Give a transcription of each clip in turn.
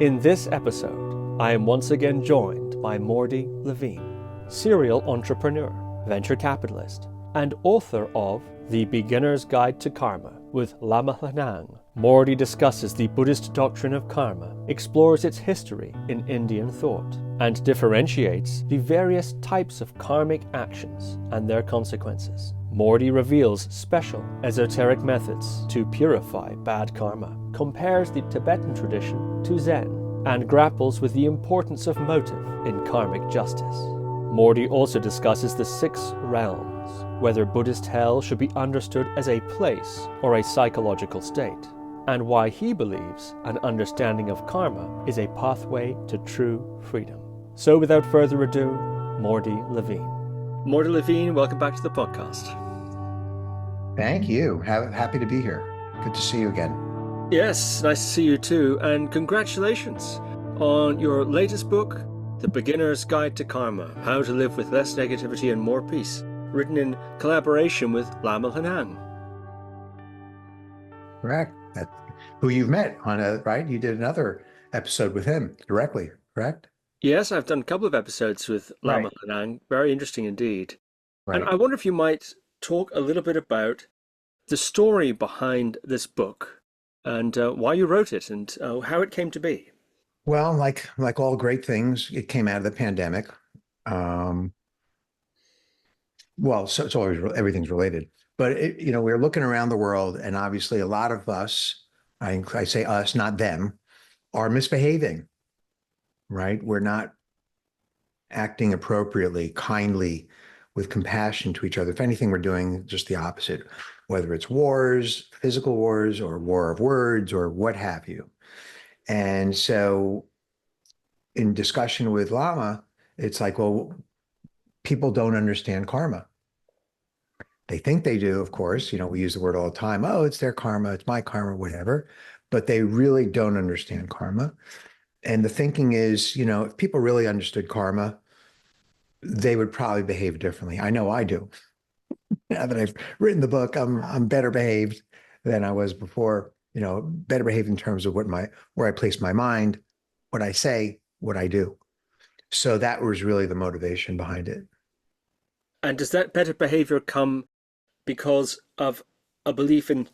In this episode, I am once again joined by Mordy Levine, serial entrepreneur, venture capitalist, and author of The Beginner's Guide to Karma with Lama Lhanang. Mordy discusses the Buddhist doctrine of karma, explores its history in Indian thought, and differentiates the various types of karmic actions and their consequences. Mordy reveals special esoteric methods to purify bad karma, compares the Tibetan tradition to Zen, and grapples with the importance of motive in karmic justice. Mordy also discusses the 6 realms, whether Buddhist hell should be understood as a place or a psychological state, and why he believes an understanding of karma is a pathway to true freedom. So without further ado, Mordy Levine. Mordy Levine, welcome back to the podcast. Thank you. Happy to be here. Good to see you again. Yes, nice to see you too, and congratulations on your latest book, The Beginner's Guide to Karma, How to Live with Less Negativity and More Peace, written in collaboration with Lama Lhanang. Correct. That's who you've met on right? You did another episode with him directly, correct? Yes, I've done a couple of episodes with Lama Right. Lhanang. Very interesting indeed. And Right. I wonder if you might talk a little bit about the story behind this book and why you wrote it and how it came to be. Well, like all great things, it came out of the pandemic. Um, well, so it's always everything's related. But we're looking around the world, and obviously, a lot of us, I say us, not them, are misbehaving. Right? We're not acting appropriately, kindly, with compassion to each other. If anything, we're doing just the opposite, whether it's wars, physical wars, or war of words, or what have you. And so, in discussion with Lama, it's like, well, people don't understand karma. They think they do, of course. We use the word all the time. Oh, it's their karma, it's my karma, whatever. But they really don't understand karma. And the thinking is, if people really understood karma, they would probably behave differently. I know I do. Now that I've written the book, I'm better behaved than I was before. Better behaved in terms of where I place my mind, what I say, what I do. So that was really the motivation behind it. And does that better behavior come because of a belief in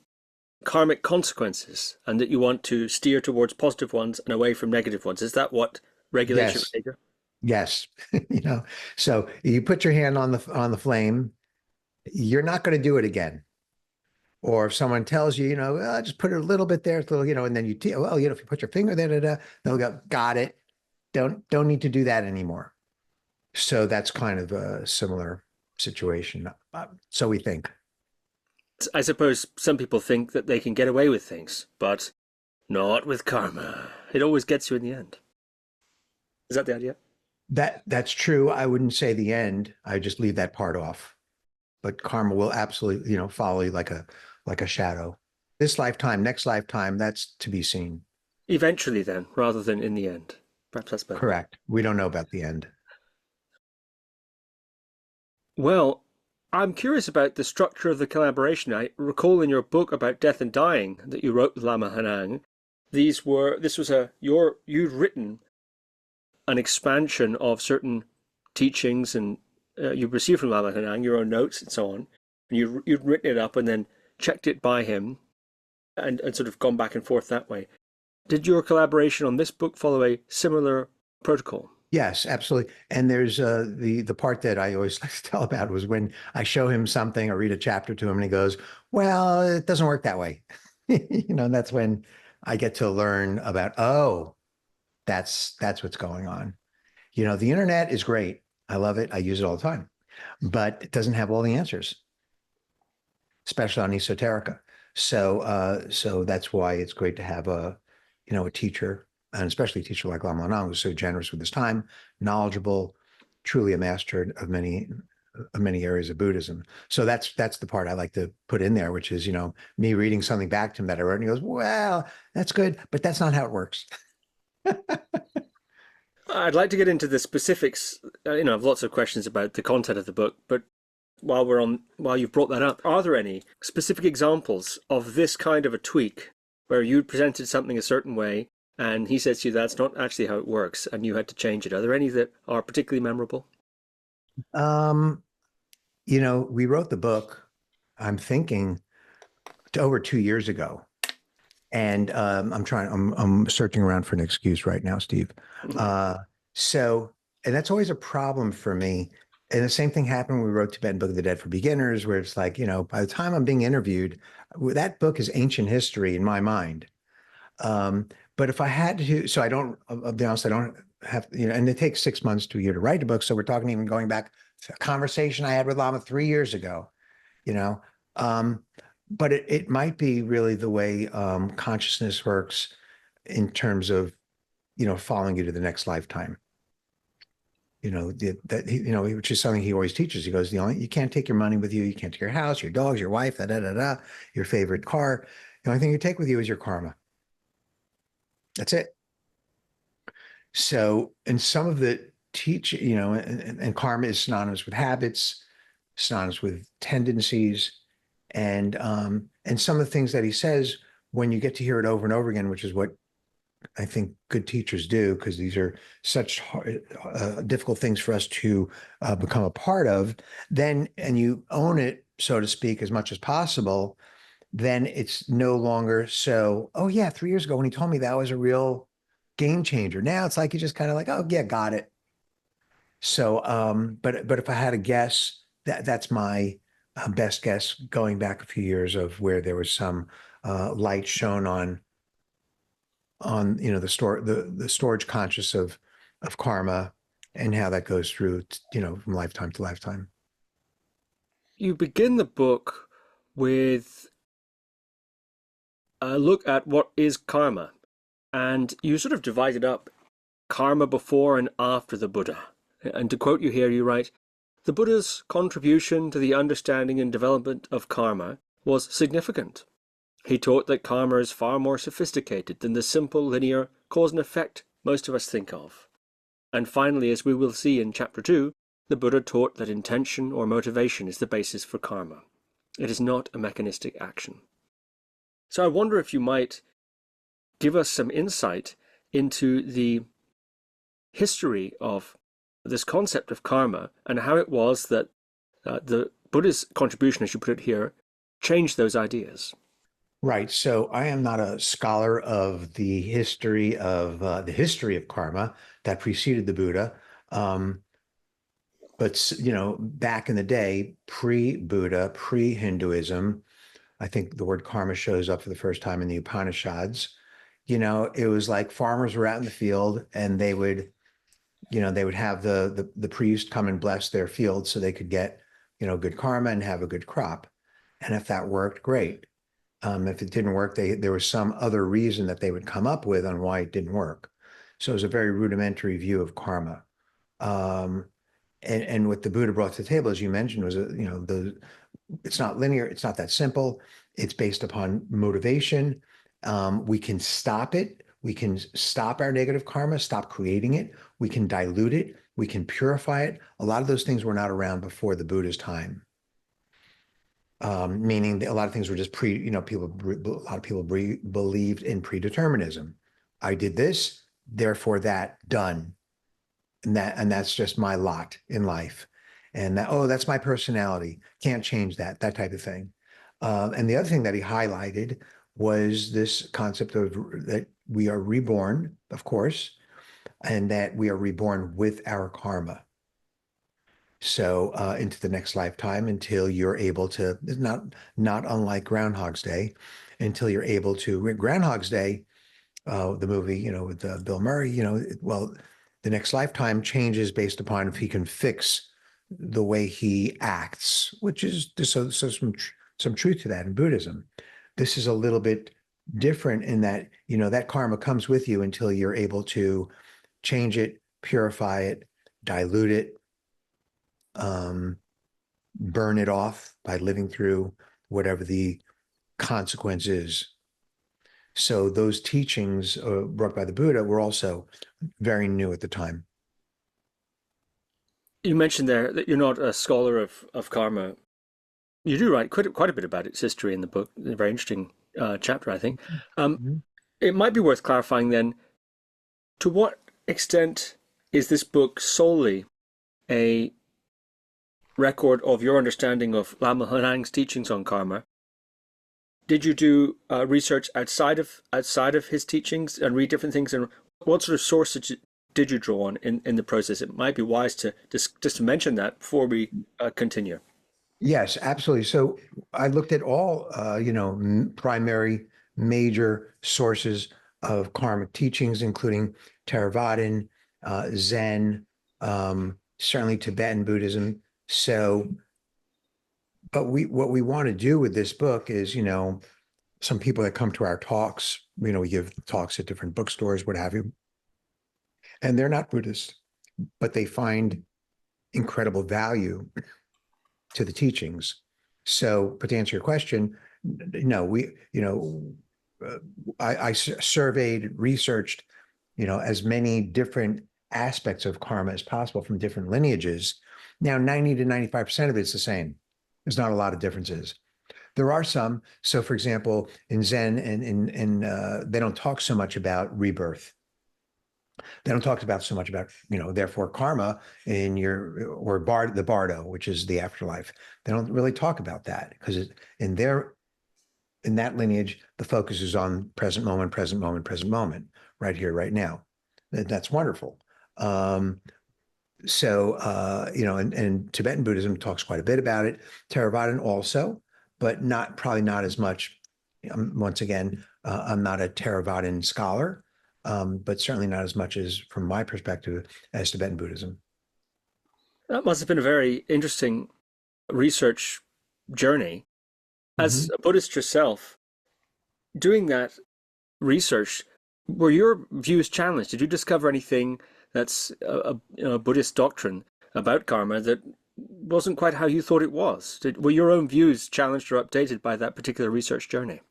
karmic consequences and that you want to steer towards positive ones and away from negative ones? Is that what regulates your Yes, behavior? yes. So you put your hand on the flame, you're not going to do it again. Or if someone tells you, just put it a little bit there, it's a little, and then if you put your finger there, they'll go, got it. Don't need to do that anymore. So that's kind of a similar situation. So we think. I suppose some people think that they can get away with things, but not with karma. It always gets you in the end. Is that the idea? That's true. I wouldn't say the end. I just leave that part off. But karma will absolutely, follow you like a shadow. This lifetime, next lifetime, that's to be seen. Eventually, then, rather than in the end. Perhaps that's better. Correct. We don't know about the end. Well, I'm curious about the structure of the collaboration. I recall in your book about death and dying that you wrote with Lama Lhanang, you'd written an expansion of certain teachings and you received from Lama Lhanang, your own notes and so on. And you'd written it up and then checked it by him and sort of gone back and forth that way. Did your collaboration on this book follow a similar protocol? Yes, absolutely. And there's the part that I always like to tell about was when I show him something or read a chapter to him and he goes, well, it doesn't work that way. And that's when I get to learn about, oh, that's what's going on. The internet is great. I love it. I use it all the time, but it doesn't have all the answers, especially on Esoterica. So that's why it's great to have a teacher, and especially a teacher like Lama Lhanang, who's so generous with his time, knowledgeable, truly a master of many areas of Buddhism. So that's the part I like to put in there, which is, me reading something back to him that I wrote, and he goes, well, that's good, but that's not how it works. I'd like to get into the specifics. I have lots of questions about the content of the book, but while you've brought that up, are there any specific examples of this kind of a tweak where you presented something a certain way and he says to you that's not actually how it works, and you had to change it. Are there any that are particularly memorable? Um, we wrote the book, I'm thinking, over 2 years ago. And I'm searching around for an excuse right now, Steve. Uh, so, and that's always a problem for me. And the same thing happened when we wrote Tibetan Book of the Dead for Beginners, where it's like, by the time I'm being interviewed, that book is ancient history in my mind. But if I had to, so I don't, I'll be honest, I don't have, and it takes 6 months to a year to write a book. So we're talking even going back to a conversation I had with Lama 3 years ago, you know. Um, but it might be really the way consciousness works in terms of, following you to the next lifetime. Which is something he always teaches. He goes, you can't take your money with you. You can't take your house, your dogs, your wife, your favorite car. The only thing you take with you is your karma. That's it. So, and some of the teach, and karma is synonymous with habits, synonymous with tendencies, and some of the things that he says, when you get to hear it over and over again, which is what I think good teachers do, because these are such difficult things for us to become a part of, and you own it, so to speak, as much as possible, then it's no longer so, oh yeah, 3 years ago when he told me that was a real game changer. Now it's like you just kind of like, oh yeah, got it. So, but if I had a guess, that's my best guess, going back a few years, of where there was some light shown on the storage conscious of karma, and how that goes through from lifetime to lifetime. You begin the book with a look at what is karma, and you sort of divide it up: karma before and after the Buddha. And to quote you here, you write, "The Buddha's contribution to the understanding and development of karma was significant. He taught that karma is far more sophisticated than the simple linear cause and effect most of us think of." And finally, as we will see in chapter 2, the Buddha taught that intention or motivation is the basis for karma. It is not a mechanistic action. So I wonder if you might give us some insight into the history of this concept of karma, and how it was that the Buddha's contribution, as you put it here, changed those ideas. Right. So I am not a scholar of the history of karma that preceded the Buddha. But back in the day, pre-Buddha, pre-Hinduism, I think the word karma shows up for the first time in the Upanishads. It was like farmers were out in the field, and they would have the priest come and bless their field so they could get, good karma and have a good crop. And if that worked, great. If it didn't work, there was some other reason that they would come up with on why it didn't work. So it was a very rudimentary view of karma. Um, and what the Buddha brought to the table, as you mentioned, was it's not linear. It's not that simple. It's based upon motivation. We can stop it. We can stop our negative karma, stop creating it. We can dilute it. We can purify it. A lot of those things were not around before the Buddha's time. Meaning that a lot of things were just a lot of people believed in predeterminism. I did this, therefore that, done. And that's just my lot in life. And that's my personality. Can't change that type of thing. And the other thing that he highlighted was this concept of that we are reborn, of course, and that we are reborn with our karma. So into the next lifetime, until you're able to, not unlike Groundhog's Day, until you're able to, Groundhog's Day, the movie, with Bill Murray, well, the next lifetime changes based upon if he can fix the way he acts, which is some truth to that in Buddhism. This is a little bit different in that, that karma comes with you until you're able to change it, purify it, dilute it, burn it off by living through whatever the consequence is. So those teachings brought by the Buddha were also very new at the time. You mentioned there that you're not a scholar of karma. You do write quite a bit about its history in the book. A very interesting chapter, I think. Um, Mhm. it might be worth clarifying then, To what extent is this book solely a record of your understanding of Lama Lhanang's teachings on karma? Did you do research outside of his teachings and read different things? And what sort of sources did you draw on in the process? It might be wise to just to mention that before we continue. Yes, absolutely. So I looked at all, primary major sources of karmic teachings, including Theravadan, Zen, certainly Tibetan Buddhism. So, but what we want to do with this book is, some people that come to our talks, we give talks at different bookstores, what have you, and they're not Buddhist, but they find incredible value to the teachings. So, but to answer your question, no, I surveyed, researched, as many different aspects of karma as possible from different lineages. Now, 90 to 95% of it's the same. There's not a lot of differences. There are some. So, for example, in Zen and they don't talk so much about rebirth. They don't talk about so much about, therefore karma in the bardo, which is the afterlife. They don't really talk about that because in that lineage, the focus is on present moment, present moment, present moment, right here, right now. That's wonderful. And Tibetan Buddhism talks quite a bit about it. Theravadan also, but probably not as much. Once again, I'm not a Theravadan scholar, but certainly not as much as, from my perspective, as Tibetan Buddhism. That must have been a very interesting research journey. As Mm-hmm. a Buddhist yourself, doing that research, were your views challenged? Did you discover anything that's a Buddhist doctrine about karma that wasn't quite how you thought it was? Were your own views challenged or updated by that particular research journey?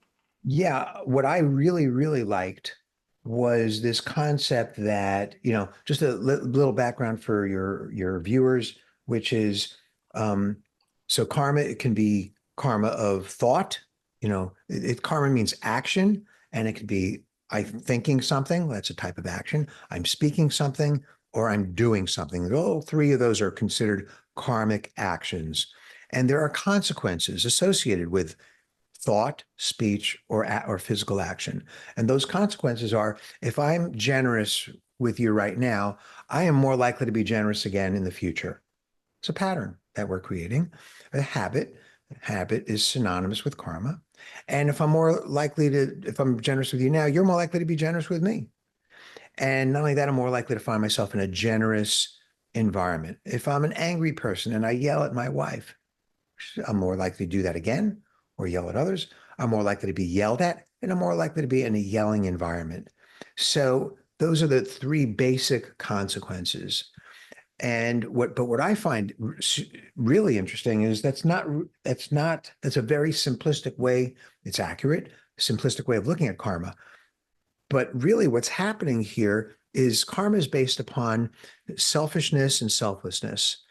Yeah, what I really, really liked was this concept that, just a little background for your viewers, which is, so karma, it can be karma of thought, karma means action, and it could be I'm thinking something, that's a type of action, I'm speaking something, or I'm doing something. All three of those are considered karmic actions. And there are consequences associated with thought, speech, or physical action. And those consequences are, if I'm generous with you right now, I am more likely to be generous again in the future. It's a pattern that we're creating, a habit. Habit is synonymous with karma. And if I'm generous with you now, you're more likely to be generous with me. And not only that, I'm more likely to find myself in a generous environment. If I'm an angry person and I yell at my wife, I'm more likely to do that again or yell at others. I'm more likely to be yelled at, and I'm more likely to be in a yelling environment. So those are the three basic consequences. But what I find really interesting is that's a very simplistic way. It's accurate, simplistic way of looking at karma. But really what's happening here is karma is based upon selfishness and selflessness.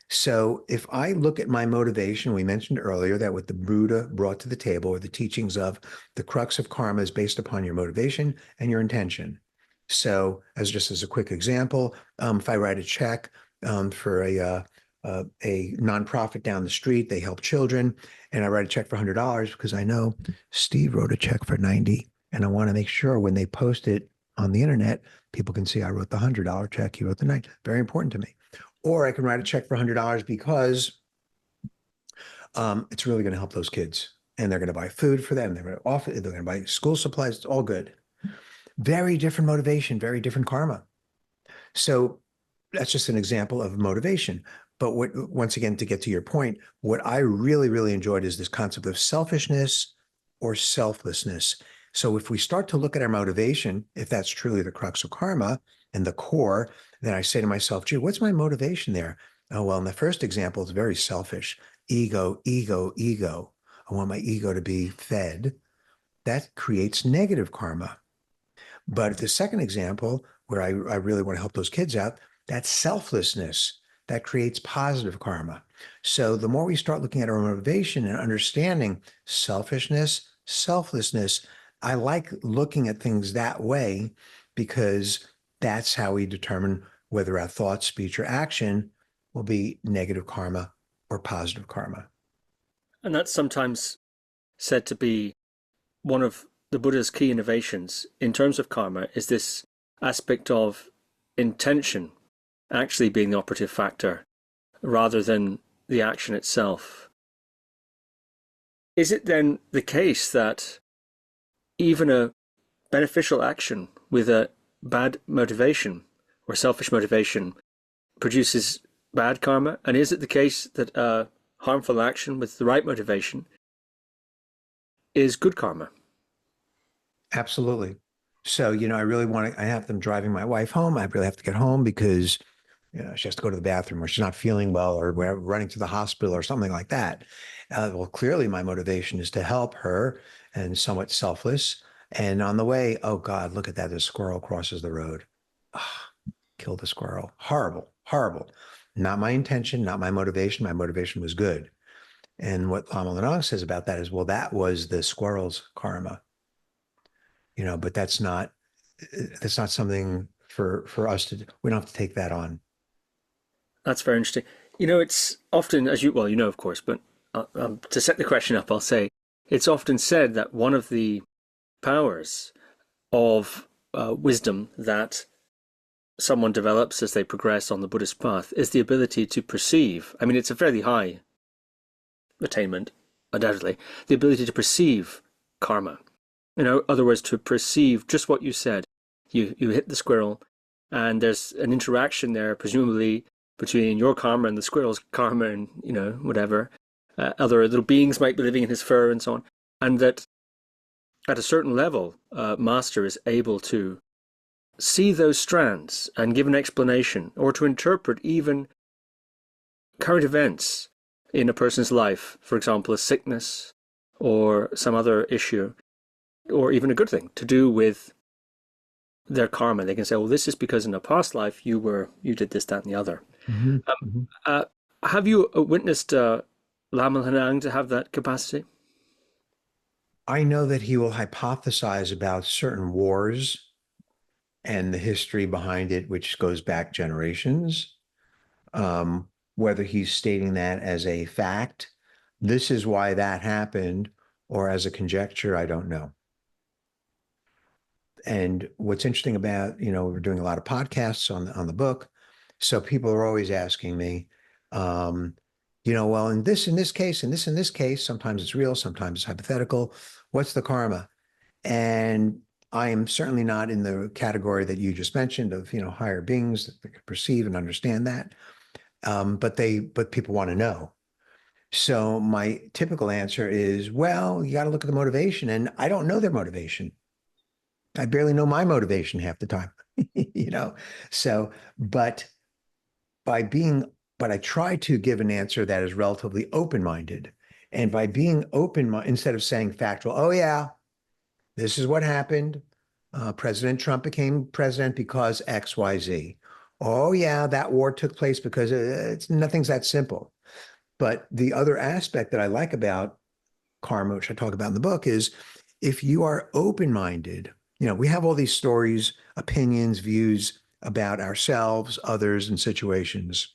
So if I look at my motivation, we mentioned earlier that what the Buddha brought to the table, or the teachings of the crux of karma, is based upon your motivation and your intention. So as a quick example, if I write a check for a nonprofit down the street, they help children, and I write a check for $100 because I know Steve wrote a check for 90, and I want to make sure when they post it on the internet, people can see I wrote the $100 check, he wrote the 90. Very important to me. Or I can write a check for $100 because it's really going to help those kids. And they're going to buy food for them. They're going to buy school supplies. It's all good. Very different motivation, very different karma. So that's just an example of motivation. But once again, to get to your point, what I really, really enjoyed is this concept of selfishness or selflessness. So if we start to look at our motivation, if that's truly the crux of karma and the core, then I say to myself, gee, what's my motivation there? Oh, well, in the first example, it's very selfish. Ego, ego, ego. I want my ego to be fed. That creates negative karma. But the second example, where I really want to help those kids out, that's selflessness. That creates positive karma. So the more we start looking at our motivation and understanding selfishness, selflessness, I like looking at things that way because That's how we determine whether our thought, speech, or action will be negative karma or positive karma. And that's sometimes said to be one of the Buddha's key innovations in terms of karma, is this aspect of intention actually being the operative factor rather than the action itself. Is it then the case that even a beneficial action with a bad motivation or selfish motivation produces bad karma? And is it the case that a harmful action with the right motivation is good karma? Absolutely. So, I have them driving my wife home. I really have to get home because, she has to go to the bathroom or she's not feeling well or we're running to the hospital or something like that. Well, clearly my motivation is to help her and somewhat selfless. And on the way, oh God, look at that. The squirrel crosses the road. Ah, kill the squirrel. Horrible, horrible. Not my intention, not my motivation. My motivation was good. And what Lama Lhanang says about that is, well, that was the squirrel's karma, but that's not something for us to do. We don't have to take that on. That's very interesting. It's often, as you, well, of course, but to set the question up, I'll say it's often said that one of the powers of wisdom that someone develops as they progress on the Buddhist path is the ability to perceive. I mean, it's a fairly high attainment, undoubtedly, the ability to perceive karma. In other words, to perceive just what you said. You hit the squirrel, and there's an interaction there, presumably between your karma and the squirrel's karma, and whatever other little beings might be living in his fur and so on, and that at a certain level, master is able to see those strands and give an explanation, or to interpret even current events in a person's life, for example, a sickness or some other issue, or even a good thing to do with their karma. They can say, well, this is because in a past life you did this, that, and the other. Mm-hmm. Mm-hmm. Have you witnessed Lama Lhanang to have that capacity? I know that he will hypothesize about certain wars and the history behind it, which goes back generations. Whether he's stating that as a fact, this is why that happened, or as a conjecture, I don't know. And what's interesting about, we're doing a lot of podcasts on the book. So people are always asking me, well, in this case, in this case, sometimes it's real, sometimes it's hypothetical. What's the karma? And I am certainly not in the category that you just mentioned of, higher beings that can perceive and understand that. But people want to know. So my typical answer is, well, you got to look at the motivation, and I don't know their motivation. I barely know my motivation half the time, So, but I try to give an answer that is relatively open-minded. And by being instead of saying factual, oh yeah, this is what happened. President Trump became president because X, Y, Z. Oh yeah, that war took place because nothing's that simple. But the other aspect that I like about karma, which I talk about in the book, is if you are open-minded, we have all these stories, opinions, views about ourselves, others, and situations.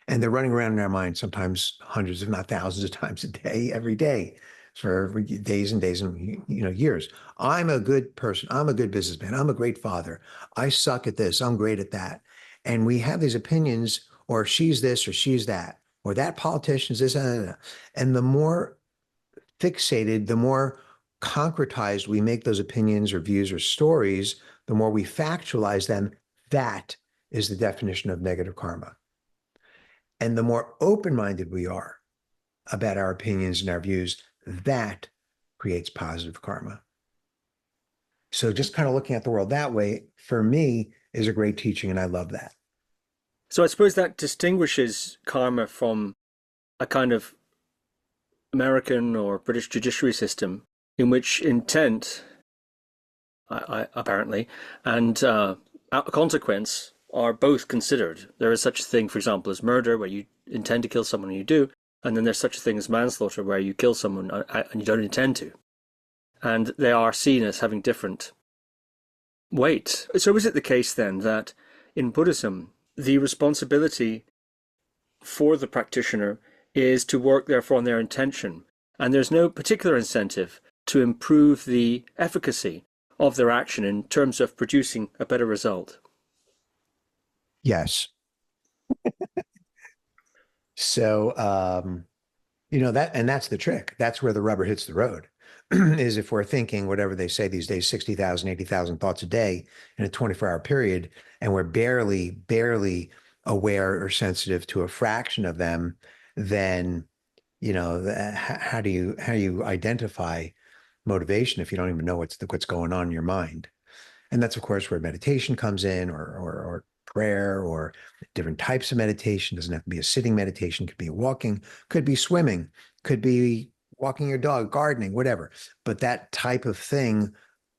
And they're running around in our minds sometimes hundreds, if not thousands of times a day, every day, for days and days and years. I'm a good person. I'm a good businessman. I'm a great father. I suck at this. I'm great at that. And we have these opinions, or she's this or she's that, or that politician's this. And the more fixated, the more concretized we make those opinions or views or stories, the more we factualize them. That is the definition of negative karma. And the more open-minded we are about our opinions and our views, that creates positive karma. So just kind of looking at the world that way, for me, is a great teaching, and I love that. So I suppose that distinguishes karma from a kind of American or British judiciary system in which intent, apparently, and consequence are both considered. There is such a thing, for example, as murder, where you intend to kill someone and you do, and then there's such a thing as manslaughter, where you kill someone and you don't intend to. And they are seen as having different, weight. So is it the case then that in Buddhism, the responsibility for the practitioner is to work therefore on their intention, and there's no particular incentive to improve the efficacy of their action in terms of producing a better result? Yes. So, and that's the trick. That's where the rubber hits the road, is if we're thinking whatever they say these days, 60,000, 80,000 thoughts a day in a 24-hour period, and we're barely aware or sensitive to a fraction of them, then, how do you identify motivation if you don't even know what's going on in your mind? And that's, of course, where meditation comes in, or prayer, or different types of meditation. Doesn't have to be a sitting meditation, could be walking, could be swimming, could be walking your dog, gardening, whatever. But that type of thing,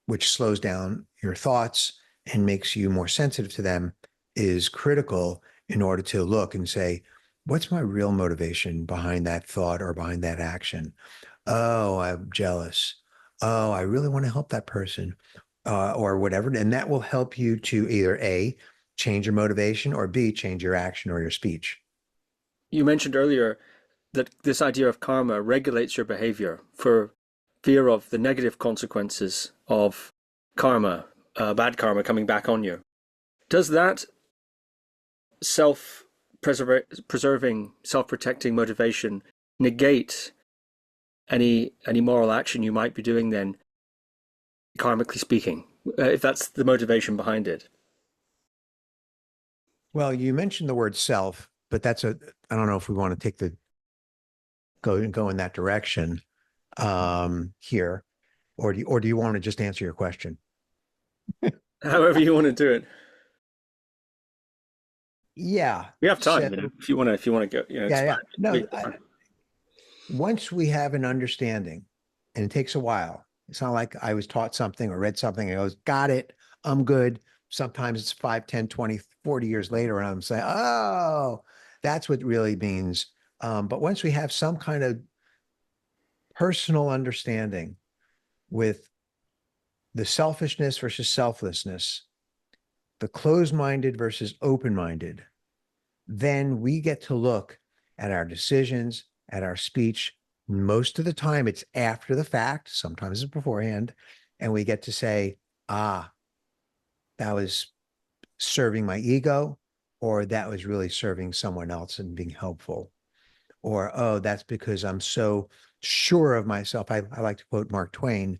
which slows down your thoughts and makes you more sensitive to them, is critical in order to look and say, what's my real motivation behind that thought or behind that action? Oh, I'm jealous. Oh, I really want to help that person, or whatever. And that will help you to either A, change your motivation, or B, change your action or your speech. You mentioned earlier that this idea of karma regulates your behavior for fear of the negative consequences of karma, bad karma coming back on you. Does that self-preserving, self-protecting motivation negate any moral action you might be doing then, karmically speaking, if that's the motivation behind it? Well, you mentioned the word self, but I don't know if we want to go in that direction here, or do you want to just answer your question? However you want to do it. Yeah. We have time, So if you want to go, yeah. expand. No, once we have an understanding, and it takes a while, it's not like I was taught something or read something and goes, got it, I'm good. Sometimes it's 5, 10, 20, 40 years later, and I'm saying, oh, that's what it really means. But once we have some kind of personal understanding with the selfishness versus selflessness, the closed-minded versus open-minded, then we get to look at our decisions, at our speech. Most of the time, it's after the fact, sometimes it's beforehand, and we get to say, that was serving my ego, or that was really serving someone else and being helpful. Or, oh, that's because I'm so sure of myself. I like to quote Mark Twain.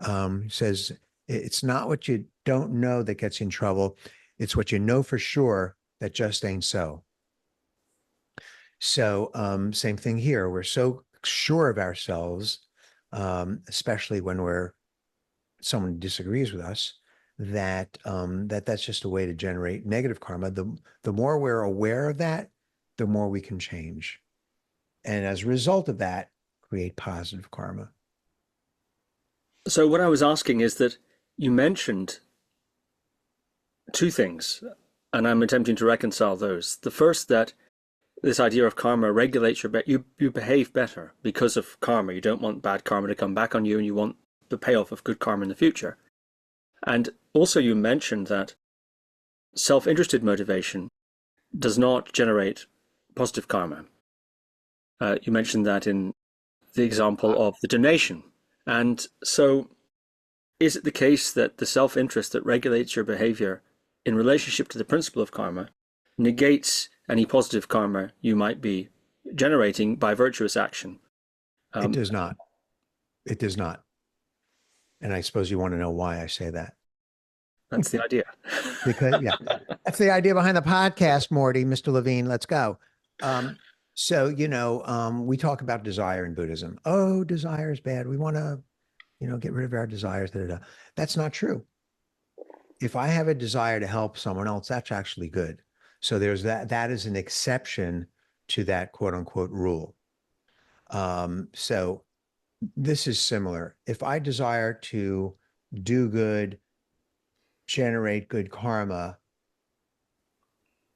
He says, it's not what you don't know that gets you in trouble. It's what you know for sure that just ain't so. So same thing here. We're so sure of ourselves, especially when someone disagrees with us, that's just a way to generate negative karma. The more we're aware of that, the more we can change. And as a result of that, create positive karma. So what I was asking is that you mentioned two things, and I'm attempting to reconcile those. The first, that this idea of karma regulates you behave better because of karma. You don't want bad karma to come back on you, and you want the payoff of good karma in the future. And also you mentioned that self-interested motivation does not generate positive karma. You mentioned that in the example of the donation. And so is it the case that the self-interest that regulates your behavior in relationship to the principle of karma negates any positive karma you might be generating by virtuous action? It does not. It does not. And I suppose you want to know why I say that. That's the idea. Because, yeah, that's the idea behind the podcast, Mordy, Mr. Levine. Let's go. So, we talk about desire in Buddhism. Oh, desire is bad. We want to, get rid of our desires. Da, da, da. That's not true. If I have a desire to help someone else, that's actually good. So there's that is an exception to that quote unquote rule. So this is similar. If I desire to do good, generate good karma,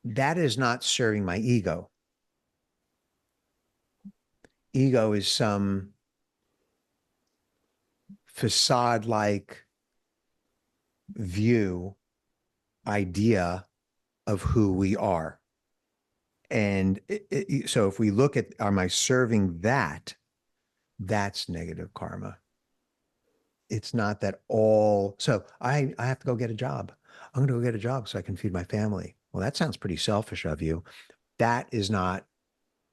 that is not serving my ego. Ego is some facade like view, idea of who we are. And so if we look at, am I serving that? That's negative karma. It's not that all, so I have to go get a job. I'm going to go get a job so I can feed my family. Well, that sounds pretty selfish of you. That is not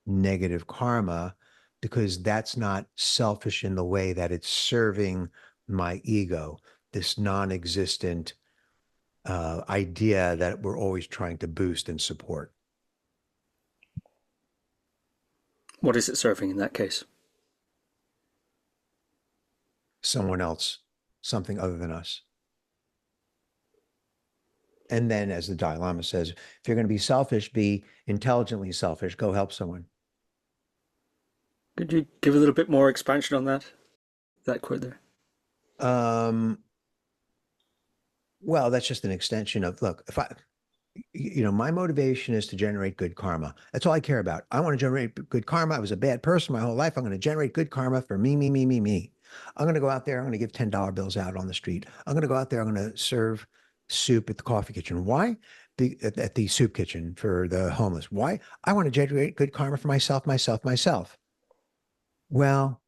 negative karma because that's not selfish in the way that it's serving my ego, this non-existent idea that we're always trying to boost and support. What is it serving in that case? Someone else, something other than us. And then, as the Dalai Lama says, if you're going to be selfish, be intelligently selfish. Go help someone. Could you give a little bit more expansion on that quote there? Well, that's just an extension of, look, if I, my motivation is to generate good karma. That's all I care about. I want to generate good karma. I was a bad person my whole life. I'm going to generate good karma for me, me, me, me, me. I'm going to go out there. I'm going to give $10 bills out on the street. I'm going to go out there. I'm going to serve soup at the coffee kitchen. Why? At the soup kitchen for the homeless. Why? I want to generate good karma for myself, myself, myself. Well,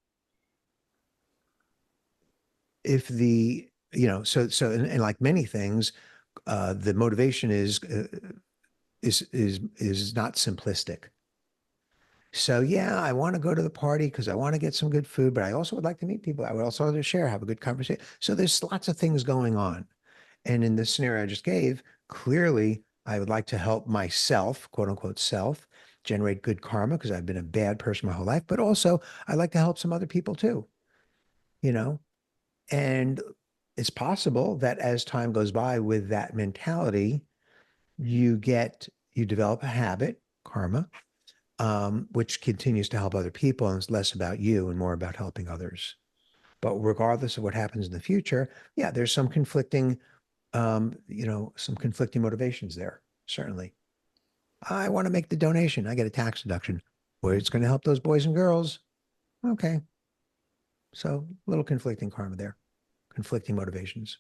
if the, and like many things, the motivation is not simplistic. So yeah, I want to go to the party because I want to get some good food, but I also would like to meet people. I would also like to share, have a good conversation. So there's lots of things going on. And in this scenario I just gave, clearly I would like to help myself, quote unquote self, generate good karma because I've been a bad person my whole life, but also I like to help some other people too, and it's possible that as time goes by with that mentality, you develop a habit, karma, which continues to help other people and it's less about you and more about helping others. But regardless of what happens in the future, yeah, there's some conflicting, some conflicting motivations there, certainly. I want to make the donation. I get a tax deduction. Well, it's going to help those boys and girls. Okay. So a little conflicting karma there, conflicting motivations.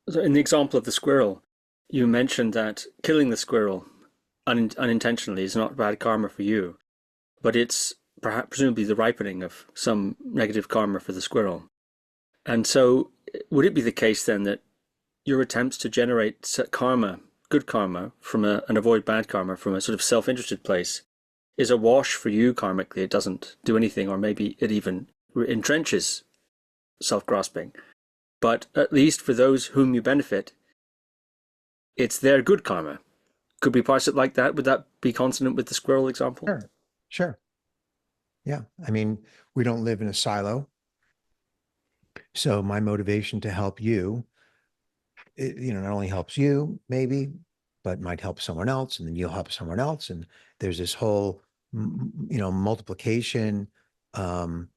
So in the example of the squirrel, you mentioned that killing the squirrel unintentionally is not bad karma for you, but it's perhaps presumably the ripening of some negative karma for the squirrel. And so would it be the case then that your attempts to generate karma, good karma, and avoid bad karma from a sort of self-interested place is a wash for you karmically? It doesn't do anything, or maybe it even entrenches self-grasping. But at least for those whom you benefit, it's their good karma. Could we parse it like that? Would that be consonant with the squirrel example? Sure. Yeah. I mean, we don't live in a silo. So my motivation to help you, not only helps you maybe, but might help someone else, and then you'll help someone else. And there's this whole, multiplication, um,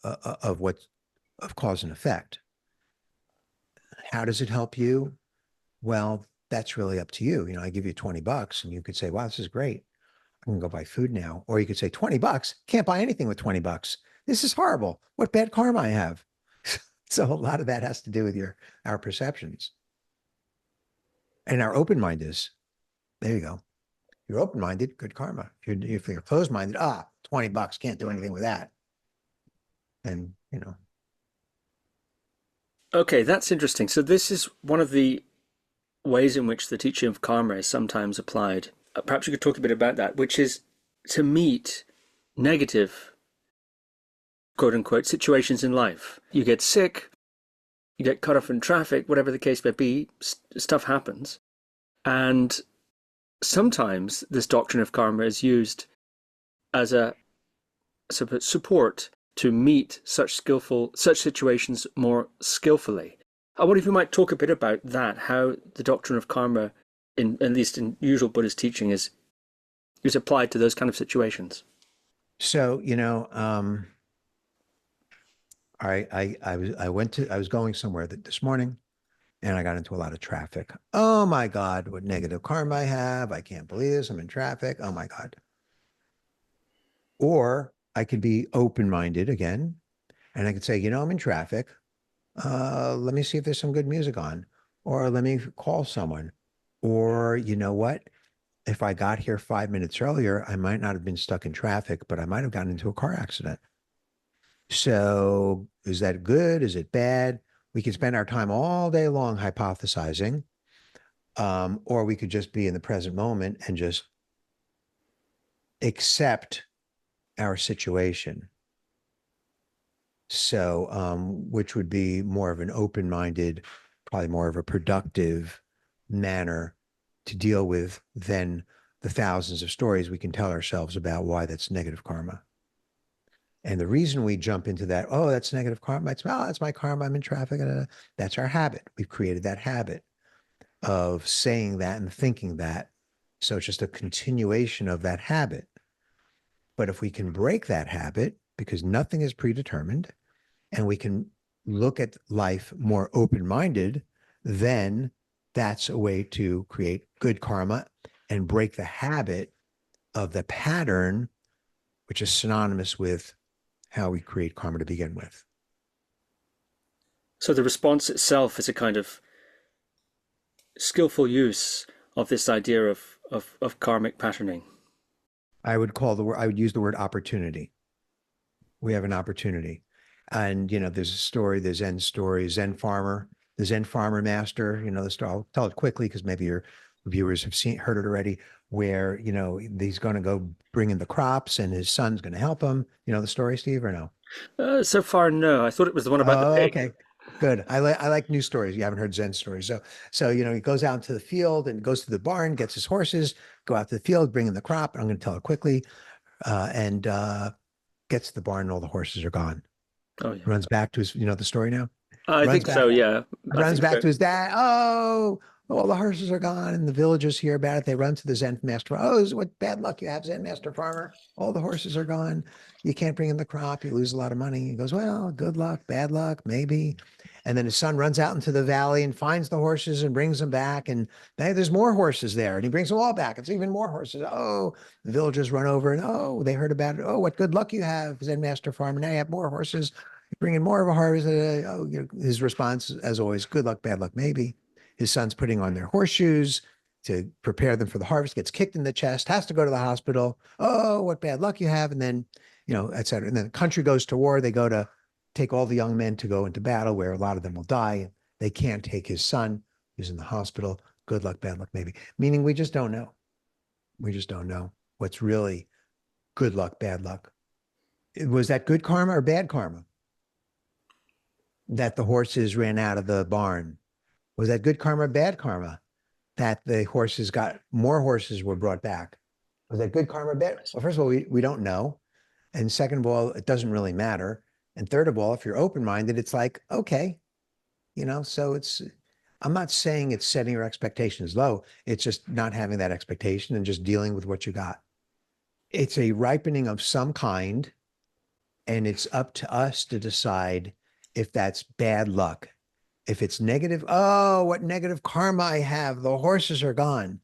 of cause and effect. How does it help you? Well, that's really up to you. I give you $20 and you could say, wow, this is great. I can go buy food now. Or you could say $20, can't buy anything with $20. This is horrible. What bad karma I have. So a lot of that has to do with our perceptions. And our open-mind is, there you go. You're open-minded, good karma. If you're closed-minded, $20, can't do anything with that. And, Okay, that's interesting. So this is one of the ways in which the teaching of karma is sometimes applied. Perhaps you could talk a bit about that, which is to meet negative, quote unquote, situations in life. You get sick, you get cut off in traffic, whatever the case may be, stuff happens. And sometimes this doctrine of karma is used as a support to meet such situations more skillfully. I wonder if you might talk a bit about that, how the doctrine of karma, at least in usual Buddhist teaching, is applied to those kind of situations. So, I was going somewhere this morning and I got into a lot of traffic. Oh my God, what negative karma I have. I can't believe this. I'm in traffic. Oh my God. Or I could be open-minded again, and I could say, I'm in traffic. Let me see if there's some good music on, or let me call someone, or you know what? If I got here 5 minutes earlier, I might not have been stuck in traffic, but I might have gotten into a car accident. So is that good? Is it bad? We can spend our time all day long hypothesizing, or we could just be in the present moment and just accept our situation. So, which would be more of an open-minded, probably more of a productive manner to deal with than the thousands of stories we can tell ourselves about why that's negative karma. And the reason we jump into that, oh, that's negative karma. It's, oh, that's my karma. I'm in traffic. That's our habit. We've created that habit of saying that and thinking that. So it's just a continuation of that habit. But if we can break that habit, because nothing is predetermined, and we can look at life more open-minded, then that's a way to create good karma and break the habit of the pattern, which is synonymous with how we create karma to begin with. So the response itself is a kind of skillful use of this idea of karmic patterning. I would use the word opportunity. We have an opportunity. And, there's a story, the Zen story, Zen farmer, the Zen farmer master, the story, I'll tell it quickly because maybe your viewers have heard it already, where, he's going to go bring in the crops and his son's going to help him. You know the story, Steve, or no? So far, no. I thought it was the one about the Oh, pig. okay. Good. I like new stories. You haven't heard Zen stories. So he goes out into the field and goes to the barn, gets his horses, go out to the field, bring in the crop. I'm going to tell it quickly. And gets to the barn and all the horses are gone. Oh yeah, Runs back to his, the story now? I Runs think back, so. Yeah, I runs think back so. to his dad. Oh, all the horses are gone. And the villagers hear about it. They run to the Zen master. Oh, what bad luck you have, Zen master farmer. All the horses are gone. You can't bring in the crop. You lose a lot of money. He goes, well, good luck, bad luck, maybe. And then his son runs out into the valley and finds the horses and brings them back. And hey, there's more horses there. And he brings them all back. It's even more horses. Oh, the villagers run over and oh, they heard about it. Oh, what good luck you have, Zen master farmer. Now you have more horses. You bring in more of a harvest. His response, as always, good luck, bad luck, maybe. His son's putting on their horseshoes to prepare them for the harvest, gets kicked in the chest, has to go to the hospital. Oh, what bad luck you have. And then, et cetera. And then the country goes to war. They go to take all the young men to go into battle where a lot of them will die. They can't take his son who's in the hospital. Good luck, bad luck, maybe. Meaning we just don't know. We just don't know what's really good luck, bad luck. Was that good karma or bad karma that the horses ran out of the barn? Was that good karma or bad karma that the horses got more horses were brought back? Was that good karma or bad? Well, first of all, we don't know. And second of all, it doesn't really matter. And third of all, if you're open-minded, it's like, okay, so I'm not saying it's setting your expectations low. It's just not having that expectation and just dealing with what you got. It's a ripening of some kind, and it's up to us to decide if that's bad luck. If it's negative, oh, what negative karma I have. The horses are gone.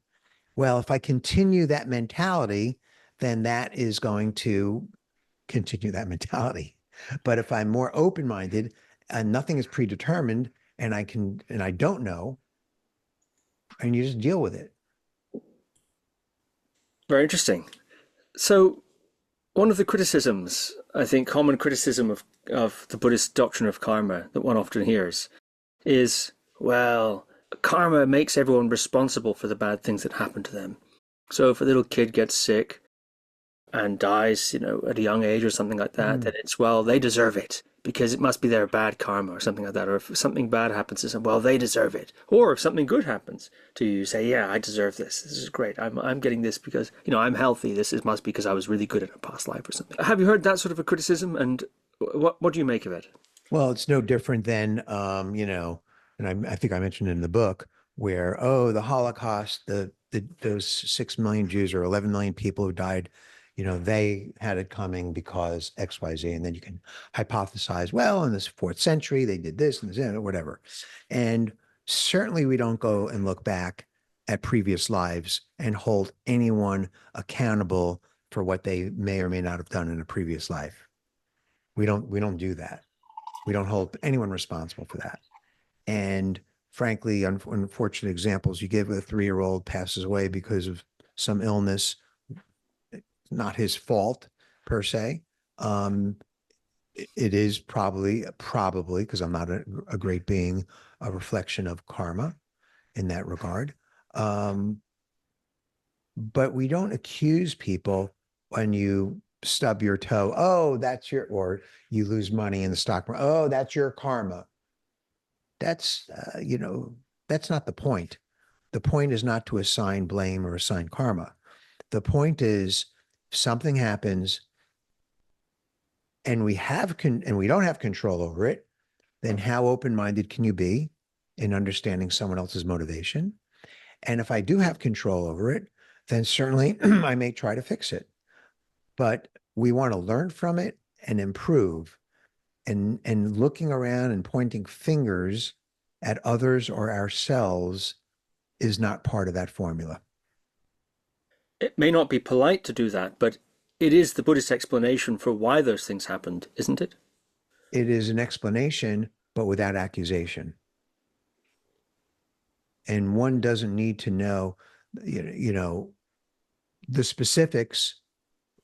Well, if I continue that mentality, then that is going to continue that mentality. But if I'm more open-minded and nothing is predetermined and I don't know, and you just deal with it. Very interesting. So one of the criticisms, I think, common criticism of the Buddhist doctrine of karma that one often hears is, well, karma makes everyone responsible for the bad things that happen to them. So if a little kid gets sick and dies, at a young age or something like that, then it's, well, they deserve it because it must be their bad karma or something like that. Or if something bad happens to them, well, they deserve it. Or if something good happens to you, you say, yeah, I deserve this. This is great. I'm getting this because, I'm healthy. Must be because I was really good in a past life or something. Have you heard that sort of a criticism? And what do you make of it? Well, it's no different than, and I think I mentioned in the book where, oh, the Holocaust, those 6 million Jews or 11 million people who died, they had it coming because X, Y, Z. And then you can hypothesize, well, in this 4th century, they did this and this, whatever. And certainly we don't go and look back at previous lives and hold anyone accountable for what they may or may not have done in a previous life. We don't do that. We don't hold anyone responsible for that. And frankly, unfortunate examples you give, a 3-year-old passes away because of some illness, not his fault per se. It is probably, because I'm not a great being, a reflection of karma in that regard. But we don't accuse people when you stub your toe. Oh, or you lose money in the stock market. Oh, that's your karma. That's, that's not the point. The point is not to assign blame or assign karma. The point is, if something happens and we don't have control over it, then how open-minded can you be in understanding someone else's motivation? And if I do have control over it, then certainly I may try to fix it. But we want to learn from it and improve. And looking around and pointing fingers at others or ourselves is not part of that formula. It may not be polite to do that, but it is the Buddhist explanation for why those things happened, isn't it? It is an explanation, but without accusation. And one doesn't need to know, the specifics.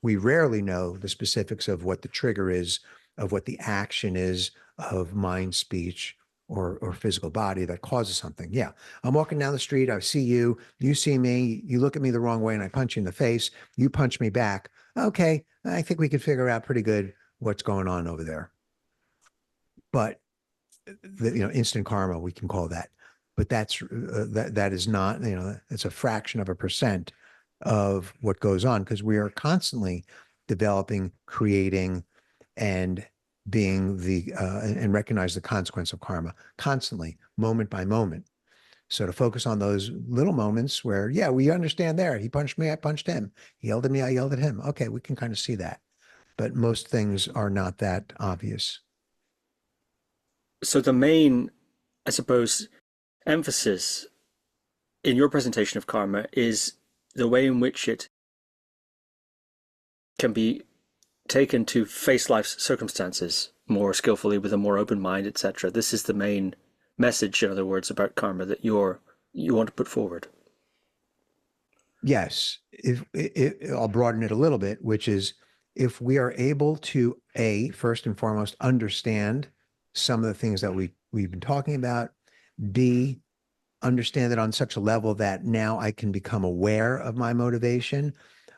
We rarely know the specifics of what the trigger is, of what the action is of mind, speech, or physical body that causes something. Yeah, I'm walking down the street, I see you, you see me, you look at me the wrong way and I punch you in the face, you punch me back. Okay, I think we could figure out pretty good what's going on over there. But instant karma, we can call that. But that is not, it's a fraction of a percent of what goes on, because we are constantly developing, creating, and being and recognize the consequence of karma constantly, moment by moment. So to focus on those little moments where, yeah, we understand there. He punched me, I punched him. He yelled at me, I yelled at him. Okay, we can kind of see that. But most things are not that obvious. So the main, I suppose, emphasis in your presentation of karma is the way in which it can be taken to face life's circumstances more skillfully with a more open mind, etc. This is the main message, in other words, about karma that you want to put forward. Yes, I'll broaden it a little bit, which is, if we are able to, first and foremost, understand some of the things that we've been talking about, B, understand it on such a level that now I can become aware of my motivation,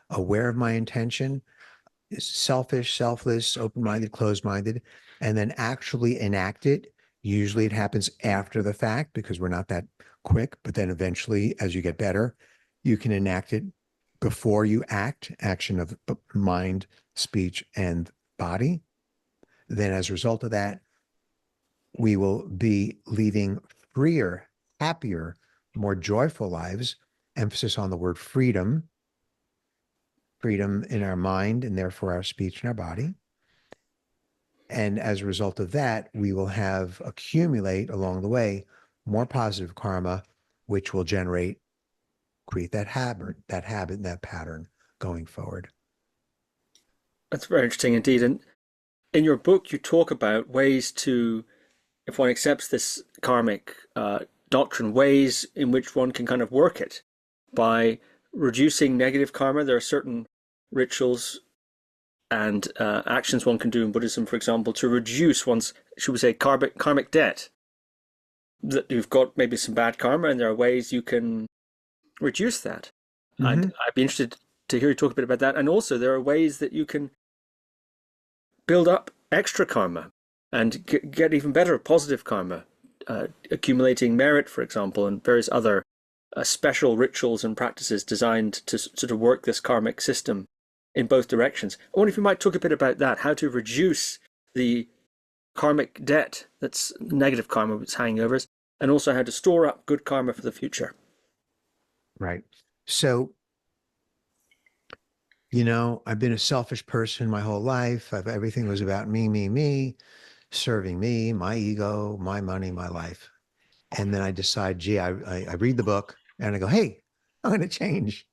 aware of my intention, selfish, selfless, open-minded, closed-minded, and then actually enact it. Usually it happens after the fact because we're not that quick, but then eventually, as you get better, you can enact it before you act, action of mind, speech, and body. Then as a result of that, we will be leading freer, happier, more joyful lives. Emphasis on the word freedom, freedom in our mind and therefore our speech and our body. And as a result of that, we will accumulate along the way more positive karma, which will create that habit, that pattern going forward. That's very interesting indeed. And in your book, you talk about ways to, if one accepts this karmic doctrine, ways in which one can kind of work it by reducing negative karma. There are certain rituals and actions one can do in Buddhism, for example, to reduce one's, should we say, karmic debt. That you've got maybe some bad karma, and there are ways you can reduce that. Mm-hmm. And I'd be interested to hear you talk a bit about that. And also, there are ways that you can build up extra karma and get even better positive karma, accumulating merit, for example, and various other special rituals and practices designed to sort of work this karmic system in both directions. I wonder if you might talk a bit about that, how to reduce the karmic debt that's negative karma that's hanging over us, and also how to store up good karma for the future. Right. So, I've been a selfish person my whole life. Everything was about me, serving me, my ego, my money, my life. And then I decide, gee, I read the book and I go, hey, I'm going to change.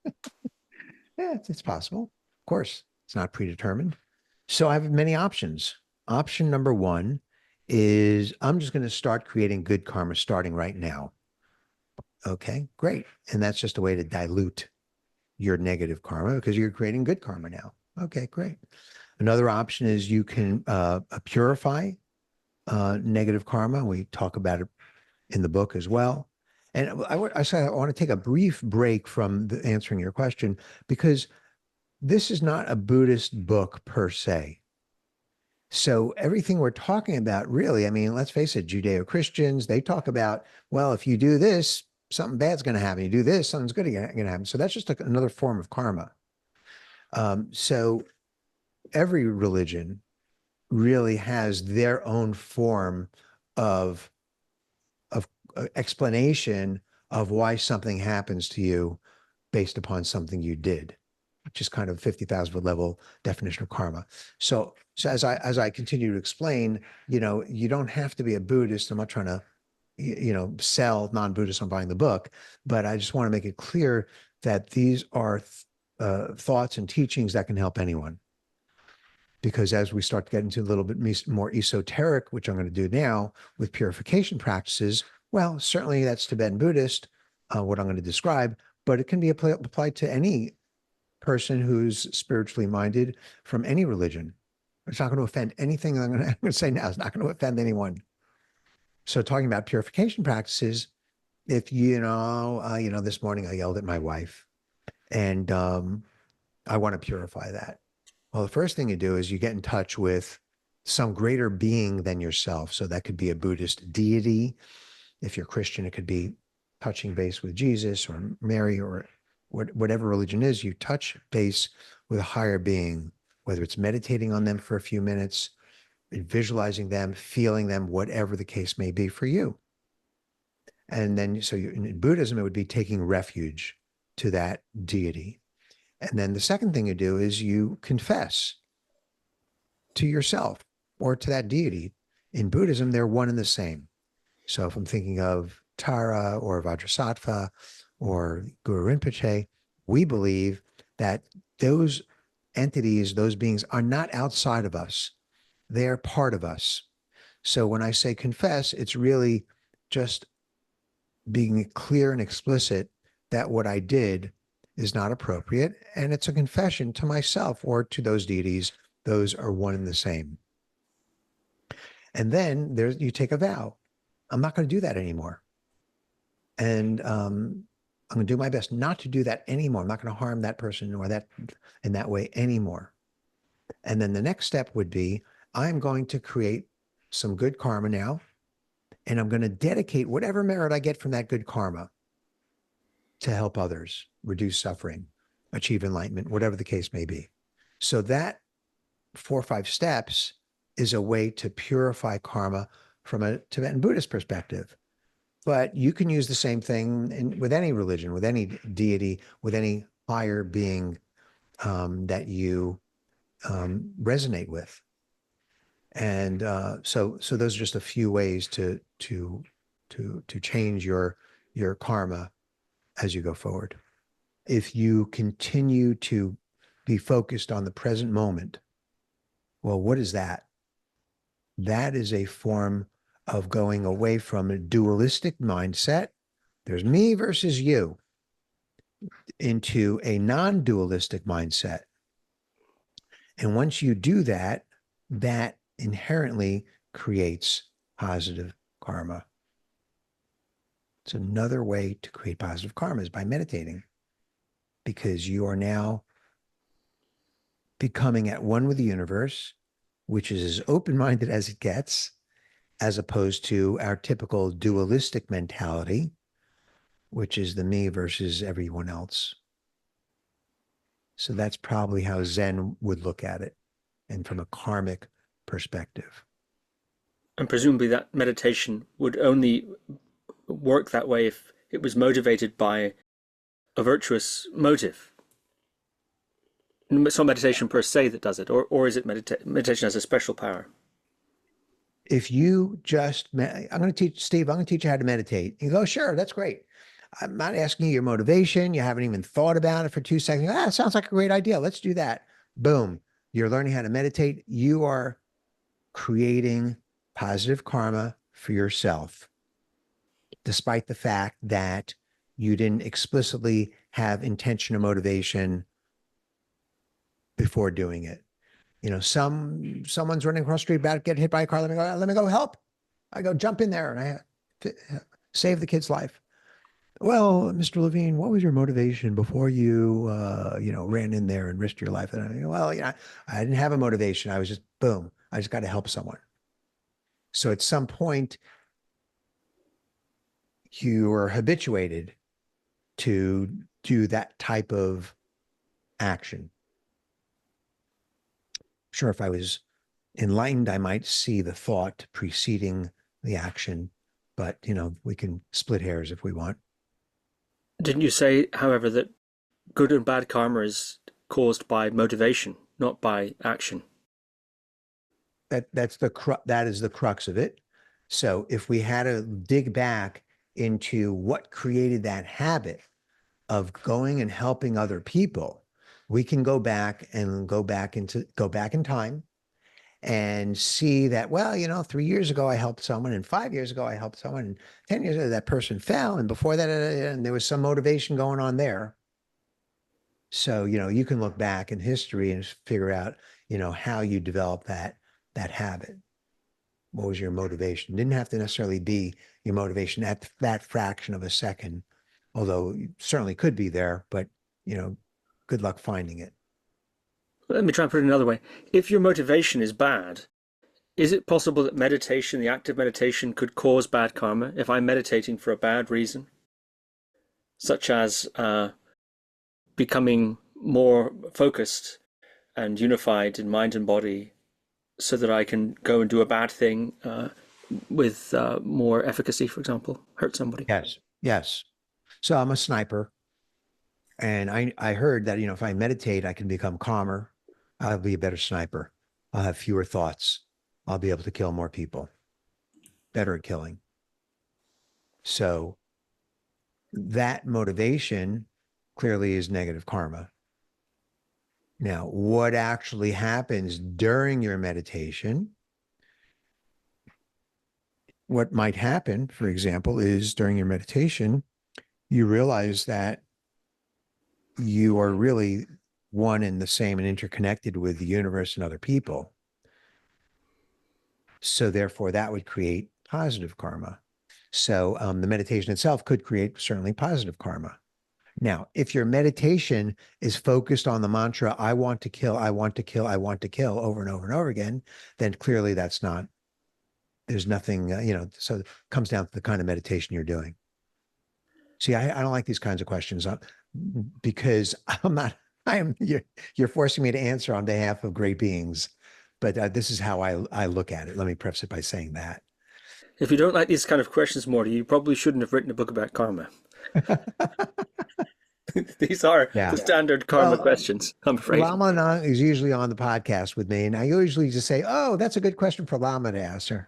Yeah, it's possible. Of course, it's not predetermined. So I have many options. Option number one is I'm just going to start creating good karma starting right now. Okay, great. And that's just a way to dilute your negative karma because you're creating good karma now. Okay, great. Another option is you can purify negative karma. We talk about it in the book as well. And I want to take a brief break from answering your question because this is not a Buddhist book per se. So everything we're talking about, really, I mean, let's face it, Judeo-Christians, they talk about, well, if you do this, something bad's going to happen. You do this, something's good going to happen. So that's just another form of karma. So every religion really has their own form of explanation of why something happens to you based upon something you did, which is kind of 50,000 foot level definition of karma. So as I continue to explain, you don't have to be a Buddhist. I'm not trying to, sell non-Buddhists on buying the book, but I just want to make it clear that these are thoughts and teachings that can help anyone. Because as we start to get into a little bit more esoteric, which I'm going to do now with purification practices, well, certainly that's Tibetan Buddhist, what I'm going to describe, but it can be applied to any person who's spiritually minded from any religion. It's not going to offend anything I'm going to say now. It's not going to offend anyone. So talking about purification practices, if this morning I yelled at my wife and I want to purify that. Well, the first thing you do is you get in touch with some greater being than yourself. So that could be a Buddhist deity. If you're Christian, it could be touching base with Jesus or Mary or whatever religion is. You touch base with a higher being, whether it's meditating on them for a few minutes, visualizing them, feeling them, whatever the case may be for you. And then, so in Buddhism, it would be taking refuge to that deity. And then the second thing you do is you confess to yourself or to that deity. In Buddhism, they're one and the same. So if I'm thinking of Tara or Vajrasattva or Guru Rinpoche, we believe that those entities, those beings are not outside of us. They're part of us. So when I say confess, it's really just being clear and explicit that what I did is not appropriate. And it's a confession to myself or to those deities. Those are one and the same. And then you take a vow. I'm not going to do that anymore. And I'm going to do my best not to do that anymore. I'm not going to harm that person or that in that way anymore. And then the next step would be, I'm going to create some good karma now, and I'm going to dedicate whatever merit I get from that good karma to help others, reduce suffering, achieve enlightenment, whatever the case may be. So that 4 or 5 steps is a way to purify karma from a Tibetan Buddhist perspective. But you can use the same thing with any religion, with any deity, with any higher being that you resonate with. And so those are just a few ways to change your karma as you go forward. If you continue to be focused on the present moment, well, what is that? That is a form of going away from a dualistic mindset. There's me versus you, into a non-dualistic mindset. And once you do that, that inherently creates positive karma. It's another way to create positive karma is by meditating, because you are now becoming at one with the universe, which is as open-minded as it gets, as opposed to our typical dualistic mentality, which is the me versus everyone else. So that's probably how Zen would look at it, and from a karmic perspective. And presumably that meditation would only work that way if it was motivated by a virtuous motive. It's not meditation per se that does it, or is it meditation has a special power? If you just, I'm going to teach you how to meditate. You go, sure, that's great. I'm not asking you your motivation. You haven't even thought about it for 2 seconds. It sounds like a great idea. Let's do that. Boom. You're learning how to meditate. You are creating positive karma for yourself, despite the fact that you didn't explicitly have intention or motivation before doing it. You know, someone's running across the street about to get hit by a car. Let me go help. I go jump in there and I save the kid's life. Well, Mr. Levine, what was your motivation before you, ran in there and risked your life? And I go, well, I didn't have a motivation. I was just, boom, I just got to help someone. So at some point, you are habituated to do that type of action. Sure, if I was enlightened, I might see the thought preceding the action, but, we can split hairs if we want. Didn't you say, however, that good and bad karma is caused by motivation, not by action? That is the crux of it. So if we had to dig back into what created that habit of going and helping other people, we can go back in time and see that, well, 3 years ago I helped someone, and 5 years ago I helped someone, and 10 years ago that person fell, and before that, and there was some motivation going on there. So, you can look back in history and figure out, how you develop that habit. What was your motivation? Didn't have to necessarily be your motivation at that fraction of a second, although it certainly could be there, but, good luck finding it. Let me try and put it another way. If your motivation is bad, is it possible that meditation, the act of meditation, could cause bad karma if I'm meditating for a bad reason? Such as becoming more focused and unified in mind and body so that I can go and do a bad thing with more efficacy, for example, hurt somebody. Yes. So I'm a sniper. And I heard that, if I meditate, I can become calmer. I'll be a better sniper. I'll have fewer thoughts. I'll be able to kill more people. Better at killing. So that motivation clearly is negative karma. Now, what actually happens during your meditation? What might happen, for example, is during your meditation, you realize that you are really one and the same and interconnected with the universe and other people. So therefore, that would create positive karma. So the meditation itself could create certainly positive karma. Now, if your meditation is focused on the mantra, I want to kill, I want to kill, I want to kill over and over and over again, then clearly there's nothing, so it comes down to the kind of meditation you're doing. See, I don't like these kinds of questions because you're forcing me to answer on behalf of great beings, but this is how I look at it. Let me preface it by saying that. If you don't like these kind of questions, Morty, you probably shouldn't have written a book about karma. These are the standard karma questions, I'm afraid. Lama Lhanang is usually on the podcast with me, and I usually just say, oh, that's a good question for Lama to ask her.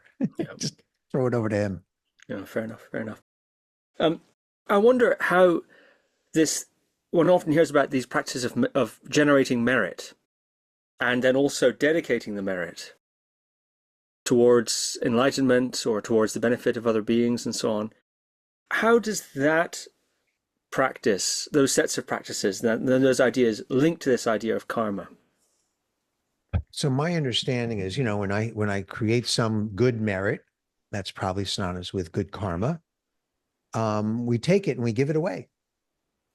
Just throw it over to him. Yeah, fair enough. I wonder how one often hears about these practices of generating merit and then also dedicating the merit towards enlightenment or towards the benefit of other beings and so on. How does that practice, those sets of practices, those ideas link to this idea of karma? So my understanding is, when I create some good merit, that's probably synonymous with good karma. We take it and we give it away.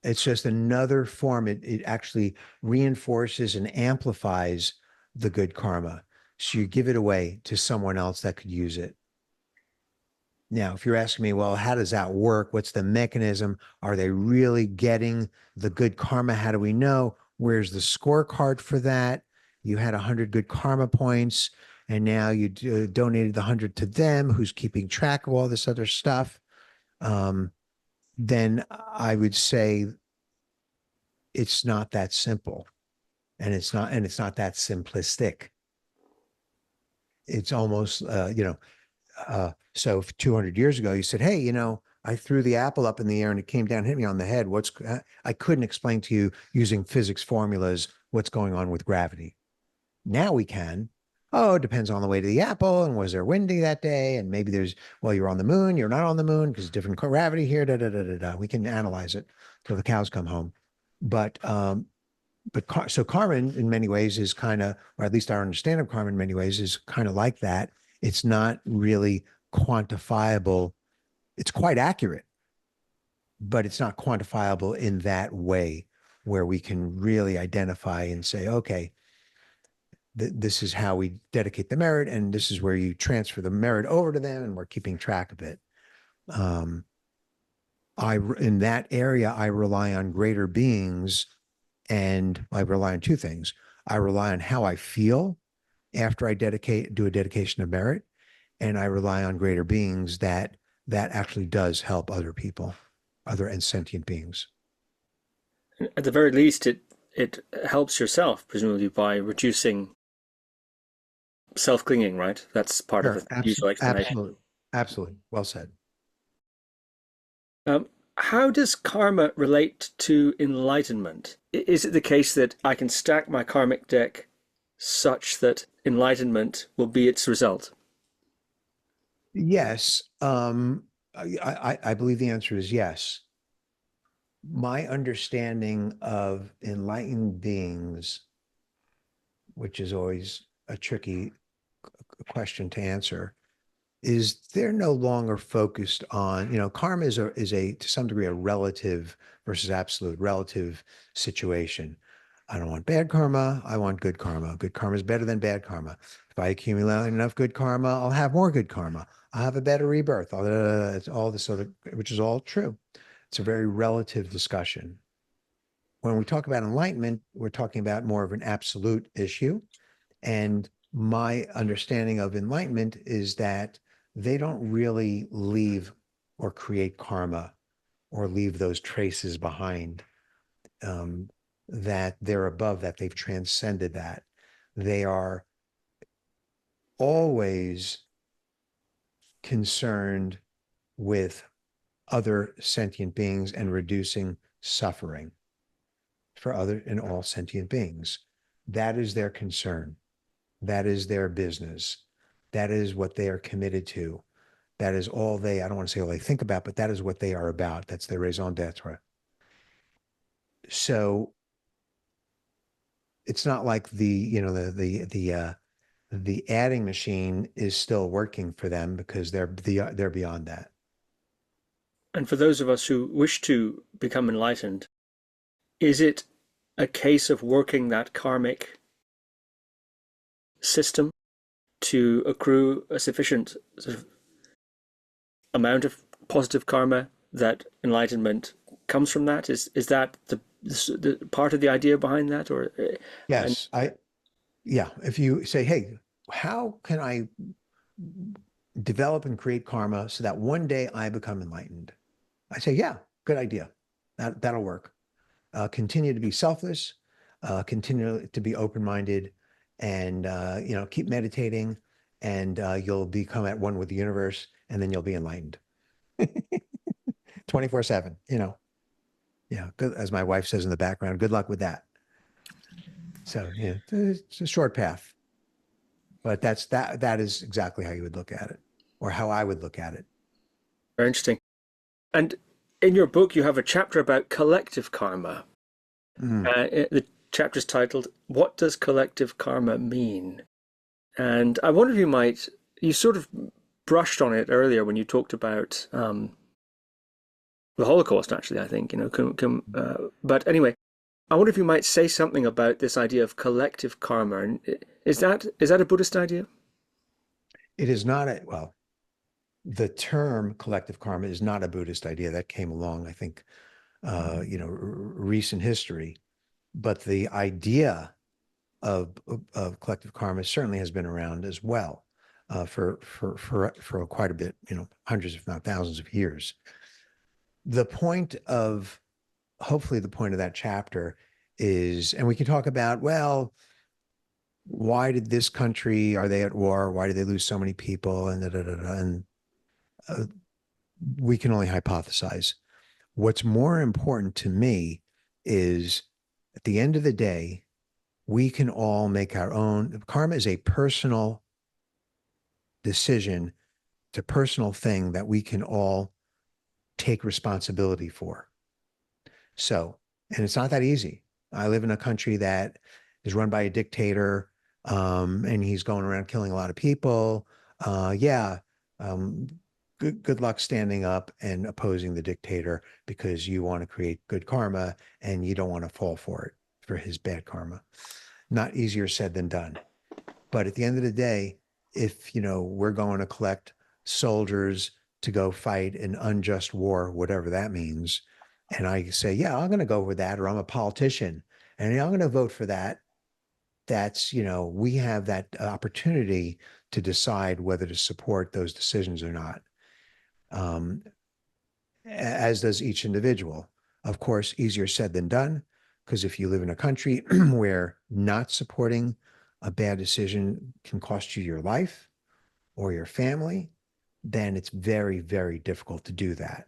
It's just another form. It actually reinforces and amplifies the good karma. So you give it away to someone else that could use it. Now, if you're asking me, well, how does that work? What's the mechanism? Are they really getting the good karma? How do we know? Where's the scorecard for that? You had 100 good karma points, and now you donated the 100 to them, who's keeping track of all this other stuff. Then I would say it's not that simple, and it's not that simplistic. It's almost, so 200 years ago, you said, hey, I threw the apple up in the air and it came down, hit me on the head. I couldn't explain to you using physics formulas what's going on with gravity. Now we can. oh, it depends on the way to the apple, and was there windy that day, and maybe there's, well, you're on the moon, you're not on the moon because different gravity here, da da da da da. We can analyze it till the cows come home. But so karma in many ways is kind of, or at least our understanding of karma in many ways is kind of like that. It's not really quantifiable. It's quite accurate, but it's not quantifiable in that way where we can really identify and say, okay, this is how we dedicate the merit, and this is where you transfer the merit over to them, and we're keeping track of it. In that area, I rely on greater beings, and I rely on two things. I rely on how I feel after I do a dedication of merit, and I rely on greater beings that actually does help other people, other and sentient beings. At the very least, it helps yourself, presumably by reducing self-clinging, right? That's part of Sure, the usual explanation. absolutely, absolutely. Well said. Um, how does karma relate to enlightenment? Is it the case that I can stack my karmic deck such that enlightenment will be its result? Yes, I believe the answer is yes. My understanding of enlightened beings, which is always a tricky question to answer, is they're no longer focused on, karma is to some degree a relative versus absolute relative situation. I don't want bad karma. I want good karma. Good karma is better than bad karma. If I accumulate enough good karma, I'll have more good karma. I'll have a better rebirth. It's all this sort of, which is all true. It's a very relative discussion. When we talk about enlightenment, we're talking about more of an absolute issue. And my understanding of enlightenment is that they don't really leave or create karma or leave those traces behind, that they're above that, they've transcended that. They are always concerned with other sentient beings and reducing suffering for other and all sentient beings. That is their concern. That is their business. That is what they are committed to. That is all I don't want to say all they think about, but that is what they are about. That's their raison d'etre. So it's not like the adding machine is still working for them, because they're beyond that. And for those of us who wish to become enlightened, is it a case of working that karmic system to accrue a sufficient sort of amount of positive karma that enlightenment comes from that? Is that the part of the idea behind that, or and Yes, yeah. If you say, hey, how can I develop and create karma so that one day I become enlightened? I say, yeah, good idea. That'll work. Continue to be selfless, continue to be open-minded, and keep meditating, and you'll become at one with the universe, and then you'll be enlightened. 24/7. Yeah. Good, as my wife says in the background. Good luck with that. So yeah, it's a short path, but that is exactly how you would look at it, or how I would look at it. very interesting. And in your book, you have a chapter about collective karma. Mm. The chapter is titled "What Does Collective Karma Mean?" And I wonder if you sort of brushed on it earlier when you talked about the Holocaust, actually, I think, but anyway, I wonder if you might say something about this idea of collective karma. And is that a Buddhist idea? It is not well, the term collective karma is not a Buddhist idea. That came along, I think, recent history. But the idea of collective karma certainly has been around as well, for quite a bit, hundreds, if not thousands of years. Hopefully the point of that chapter is, and we can talk about, well, why did this country, are they at war? Why did they lose so many people? And and we can only hypothesize. What's more important to me is, at the end of the day, we can all make our own. Karma is a personal decision. It's a personal thing that we can all take responsibility for. So, and it's not that easy. I live in a country that is run by a dictator, and he's going around killing a lot of people. Yeah, um, good luck standing up and opposing the dictator because you want to create good karma and you don't want to fall for it, for his bad karma. Not easier said than done. But at the end of the day, if we're going to collect soldiers to go fight an unjust war, whatever that means, and I say, yeah, I'm going to go with that, or I'm a politician and I'm going to vote for that. That's, we have that opportunity to decide whether to support those decisions or not, as does each individual. Of course, easier said than done, because if you live in a country where not supporting a bad decision can cost you your life or your family, then it's very, very difficult to do that.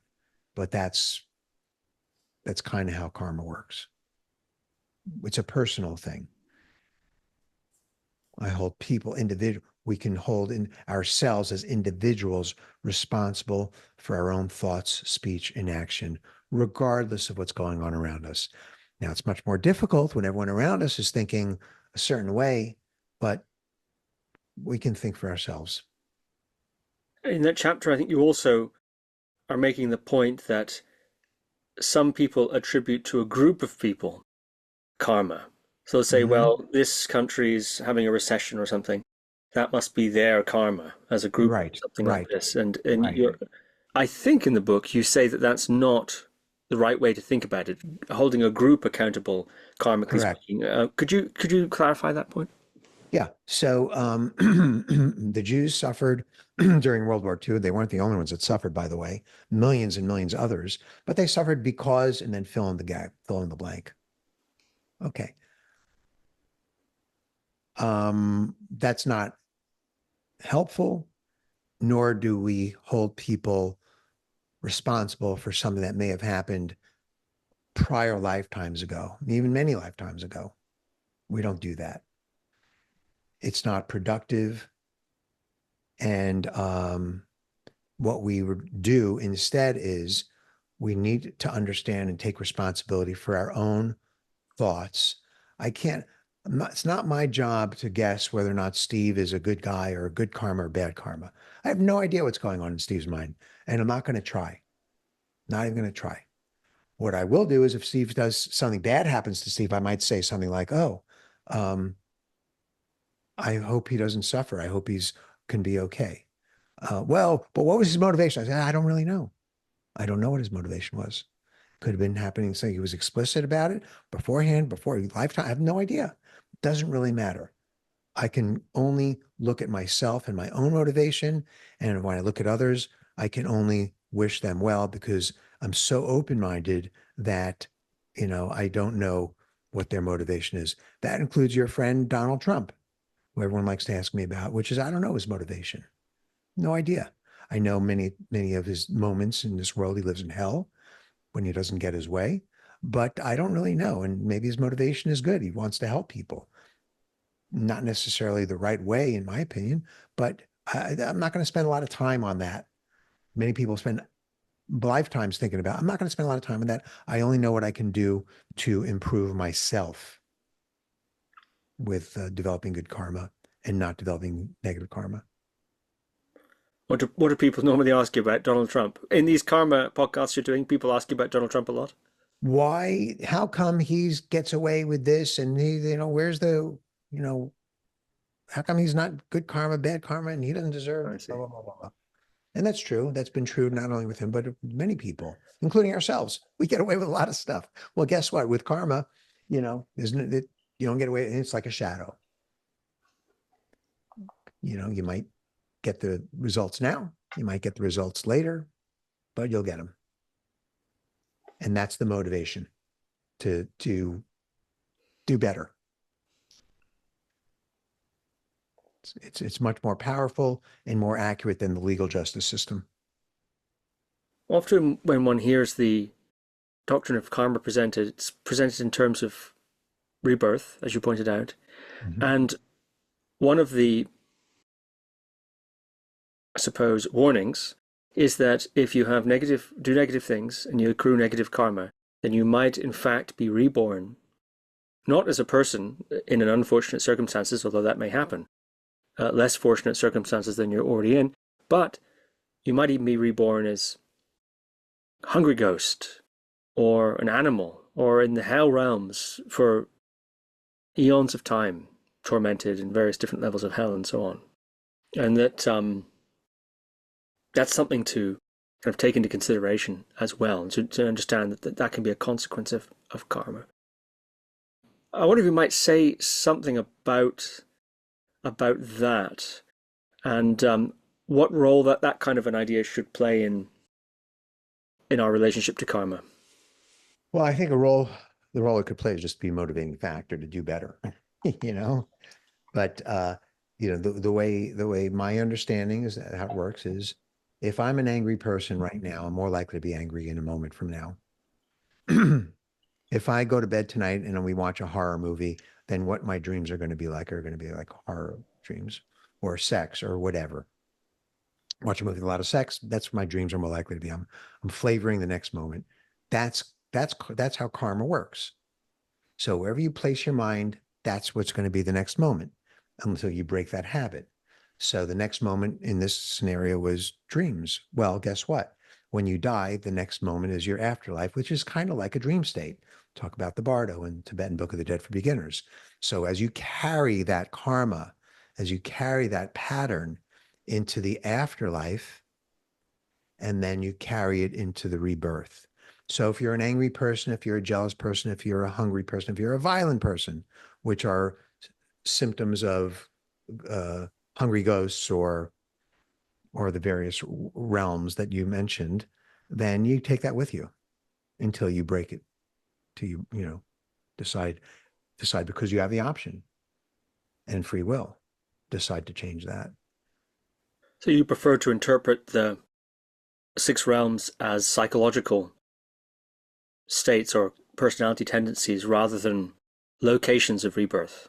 But that's kind of how karma works. It's a personal thing. I hold people we can hold in ourselves as individuals responsible for our own thoughts, speech, and action, regardless of what's going on around us. Now, it's much more difficult when everyone around us is thinking a certain way, but we can think for ourselves. In that chapter, I think you also are making the point that some people attribute to a group of people karma. So say, well, this country is having a recession or something. That must be their karma as a group, Right, something like right, this. And right. I think in the book you say that that's not the right way to think about it. Holding a group accountable, karmically Correct. speaking. Could you clarify that point? Yeah. So the Jews suffered during World War II. They weren't the only ones that suffered, by the way, millions and millions of others, but they suffered because, and then fill in the gap, fill in the blank. Okay. That's not helpful, nor do we hold people responsible for something that may have happened prior lifetimes ago, even many lifetimes ago. We don't do that. It's not productive. And what we would do instead is we need to understand and take responsibility for our own thoughts. I can't, it's not my job to guess whether or not Steve is a good guy or a good karma or bad karma. I have no idea what's going on in Steve's mind, and I'm not going to try. Not even going to try. What I will do is if Steve does something bad happens to Steve, I might say something like, oh, um, I hope he doesn't suffer. I hope he's can be okay. Well, but what was his motivation? I said, I don't really know. I don't know what his motivation was. Could have been happening, so he was explicit about it beforehand, before lifetime. I have no idea. It doesn't really matter. I can only look at myself and my own motivation. And when I look at others, I can only wish them well because I'm so open-minded that, I don't know what their motivation is. That includes your friend, Donald Trump, who everyone likes to ask me about, which is, I don't know his motivation. No idea. I know many, many of his moments in this world. He lives in hell when he doesn't get his way, but I don't really know. And maybe his motivation is good. He wants to help people. Not necessarily the right way, in my opinion, but I'm not going to spend a lot of time on that. Many people spend lifetimes thinking about. I'm not going to spend a lot of time on that. I only know what I can do to improve myself with developing good karma and not developing negative karma. What do people normally ask you about Donald Trump? In these karma podcasts you're doing, people ask you about Donald Trump a lot. Why? How come he gets away with this? And he, where's the, how come he's not good karma, bad karma, and he doesn't deserve I see. blah, blah, blah, blah, blah. And that's true. That's been true not only with him, but many people, including ourselves. We get away with a lot of stuff. Well, guess what? With karma, isn't it? You don't get away. It's like a shadow. You might get the results now. You might get the results later, but you'll get them. And that's the motivation to do better. It's much more powerful and more accurate than the legal justice system. Often when one hears the doctrine of karma presented, it's presented in terms of rebirth, as you pointed out. Mhm. And one of the, I suppose, warnings is that if you have do negative things and you accrue negative karma, then you might in fact be reborn, not as a person in an unfortunate circumstances, although that may happen, less fortunate circumstances than you're already in, but you might even be reborn as a hungry ghost or an animal or in the hell realms for eons of time, tormented in various different levels of hell and so on. And that's something to kind of take into consideration as well, and to understand that can be a consequence of karma. I wonder if you might say something about that and what role that kind of an idea should play in our relationship to karma. Well, I think the role it could play is just be a motivating factor to do better, you know. But the way my understanding is that how it works is, if I'm an angry person right now, I'm more likely to be angry in a moment from now. If I go to bed tonight and we watch a horror movie, then what my dreams are going to be like are going to be like horror dreams, or sex or whatever. Watch a movie with a lot of sex, that's what my dreams are more likely to be. I'm flavoring the next moment. That's how karma works. So wherever you place your mind, that's what's going to be the next moment until you break that habit. So the next moment in this scenario was dreams. Well, guess what? When you die, the next moment is your afterlife, which is kind of like a dream state. Talk about the Bardo in Tibetan Book of the Dead for Beginners. So as you carry that karma, as you carry that pattern into the afterlife, and then you carry it into the rebirth. So if you're an angry person, if you're a jealous person, if you're a hungry person, if you're a violent person, which are symptoms of uh, hungry ghosts or the various realms that you mentioned, then you take that with you until you break it, till you decide because you have the option and free will, decide to change that. So you prefer to interpret the six realms as psychological states or personality tendencies rather than locations of rebirth,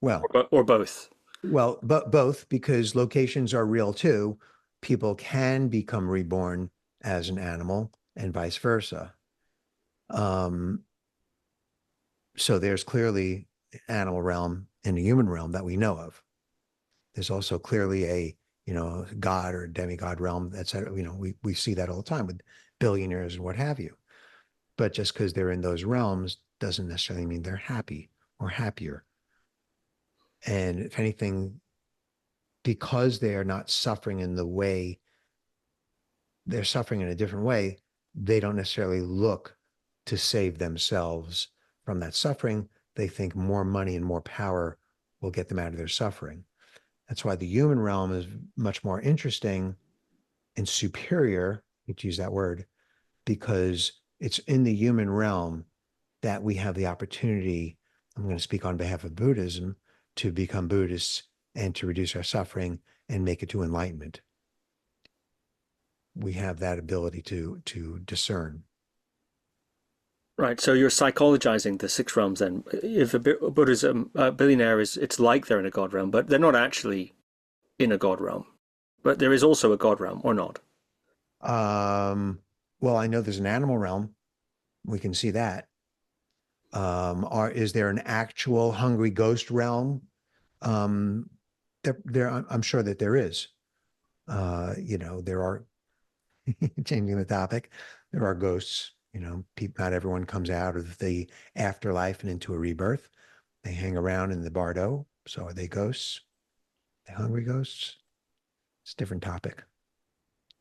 Well, or both. but both, because locations are real too. People can become reborn as an animal and vice versa. Um, so there's clearly animal realm and the human realm that we know of. There's also clearly a god or demigod realm. That's we see that all the time with billionaires and what have you. But just because they're in those realms doesn't necessarily mean they're happy or happier. And if anything, because they are not suffering in the way they're suffering in a different way, they don't necessarily look to save themselves from that suffering. They think more money and more power will get them out of their suffering. That's why the human realm is much more interesting and superior, to use that word, because it's in the human realm that we have the opportunity. I'm going to speak on behalf of Buddhism, to become Buddhists and to reduce our suffering and make it to enlightenment. We have that ability to discern. Right, so you're psychologizing the six realms then. If a Buddhism billionaire is, it's like they're in a god realm, but they're not actually in a god realm. But there is also a god realm, or not. Um, well, I know there's an animal realm. We can see that. Is there an actual hungry ghost realm? Um, I'm sure that there is. There are, changing the topic, there are ghosts. Not everyone comes out of the afterlife and into a rebirth. They hang around in the bardo. So are they ghosts? Are they hungry ghosts? It's a different topic.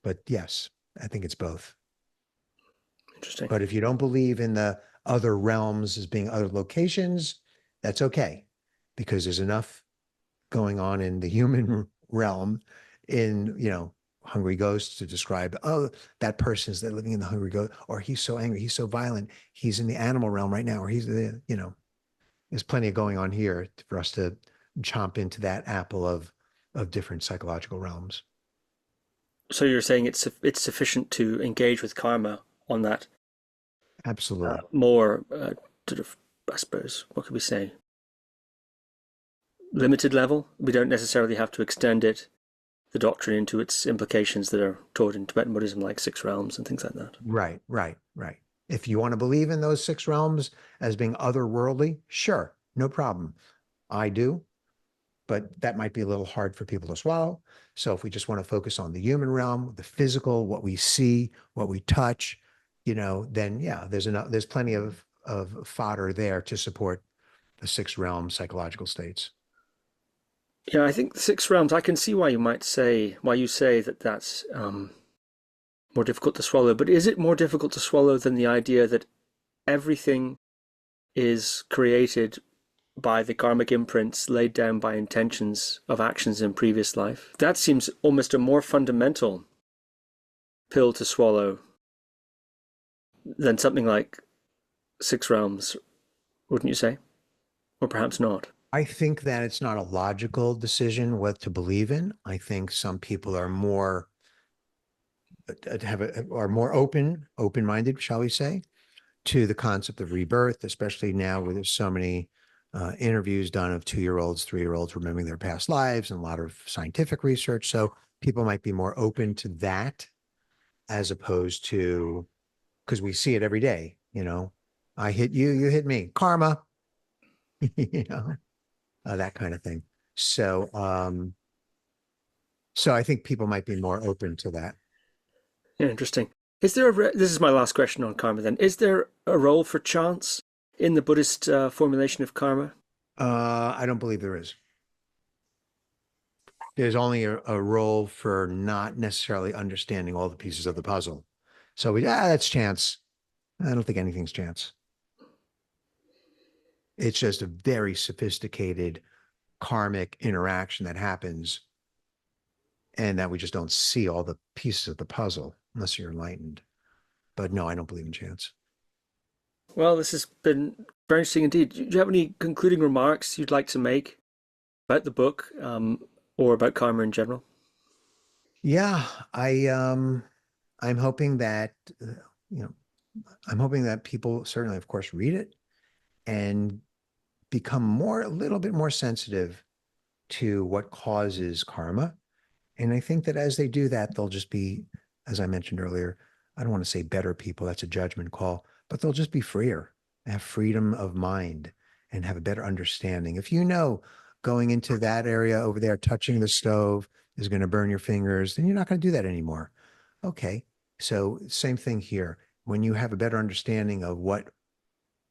But yes, I think it's both. Interesting. But if you don't believe in the other realms as being other locations, that's okay, because there's enough going on in the human realm in, hungry ghosts to describe, oh, that person's living in the hungry ghost, or he's so angry, he's so violent, he's in the animal realm right now, or there's plenty of going on here for us to chomp into that apple of different psychological realms. So you're saying it's sufficient to engage with karma on that Absolutely. more sort of. I suppose, what could we say? Limited level. We don't necessarily have to extend it, the doctrine, into its implications that are taught in Tibetan Buddhism, like 6 realms and things like that. Right. If you want to believe in those 6 realms as being otherworldly, sure, no problem. I do, but that might be a little hard for people to swallow. So if we just want to focus on the human realm, the physical, what we see, what we touch, then yeah, there's plenty of fodder there to support the 6 realm psychological states. Yeah, I think the 6 realms, I can see why you say that that's more difficult to swallow. But is it more difficult to swallow than the idea that everything is created by the karmic imprints laid down by intentions of actions in previous life? That seems almost a more fundamental pill to swallow than something like 6 realms, wouldn't you say? Or perhaps not. I think that it's not a logical decision what to believe in. I think some people are more open-minded, shall we say, to the concept of rebirth, especially now where there's so many interviews done of 2-year-olds, 3-year-olds remembering their past lives and a lot of scientific research. So people might be more open to that as opposed to, because we see it every day, I hit you, you hit me, karma, that kind of thing. So, so I think people might be more open to that. Yeah, interesting. Is there this is my last question on karma then. Is there a role for chance in the Buddhist formulation of karma? I don't believe there is. There's only a role for not necessarily understanding all the pieces of the puzzle. So that's chance. I don't think anything's chance. It's just a very sophisticated karmic interaction that happens and that we just don't see all the pieces of the puzzle unless you're enlightened. But no, I don't believe in chance. Well, this has been very interesting indeed. Do you have any concluding remarks you'd like to make about the book or about karma in general? Yeah, I'm hoping that, I'm hoping that people certainly, of course, read it and become a little bit more sensitive to what causes karma. And I think that as they do that, they'll just be, as I mentioned earlier, I don't want to say better people, that's a judgment call, but they'll just be freer, have freedom of mind and have a better understanding. If going into that area over there, touching the stove is going to burn your fingers, then you're not going to do that anymore. Okay. So same thing here. When you have a better understanding of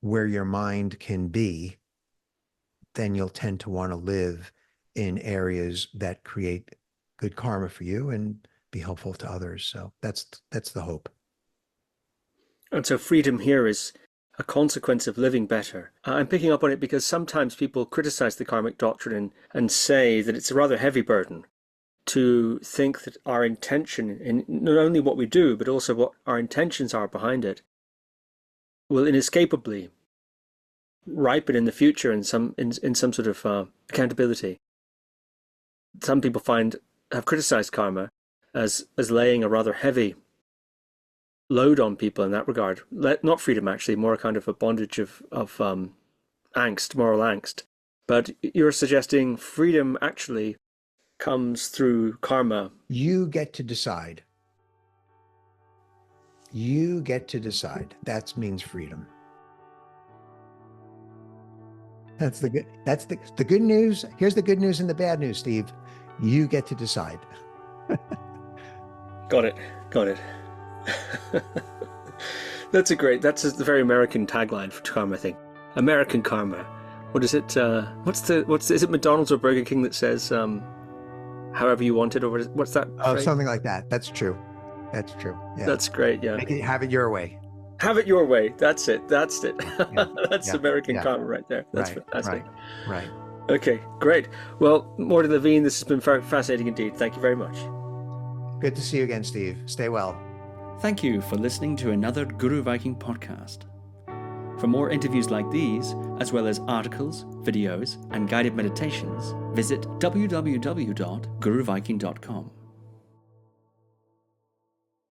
where your mind can be, then you'll tend to want to live in areas that create good karma for you and be helpful to others. So that's the hope. And so freedom here is a consequence of living better. I'm picking up on it because sometimes people criticize the karmic doctrine and say that it's a rather heavy burden to think that our intention in not only what we do, but also what our intentions are behind it will inescapably ripen in the future in some sort of accountability. Some people have criticized karma as laying a rather heavy load on people in that regard. Not freedom, actually, more a kind of a bondage of angst, moral angst. But you're suggesting freedom actually comes through karma. You get to decide. You get to decide. That means freedom. That's the good news. Here's the good news and the bad news, Steve. You get to decide. Got it. That's the very American tagline for karma, I think. American karma. What is it? Is it McDonald's or Burger King that says, however you want it, or what's that? Oh, something like that. That's true. Yeah. That's great. Yeah. Have it your way. Have it your way. That's it. Yeah. That's American karma right there. That's fantastic. Right. Okay, great. Well, Mordy Levine, this has been fascinating indeed. Thank you very much. Good to see you again, Steve. Stay well. Thank you for listening to another Guru Viking podcast. For more interviews like these, as well as articles, videos, and guided meditations, visit www.guruviking.com.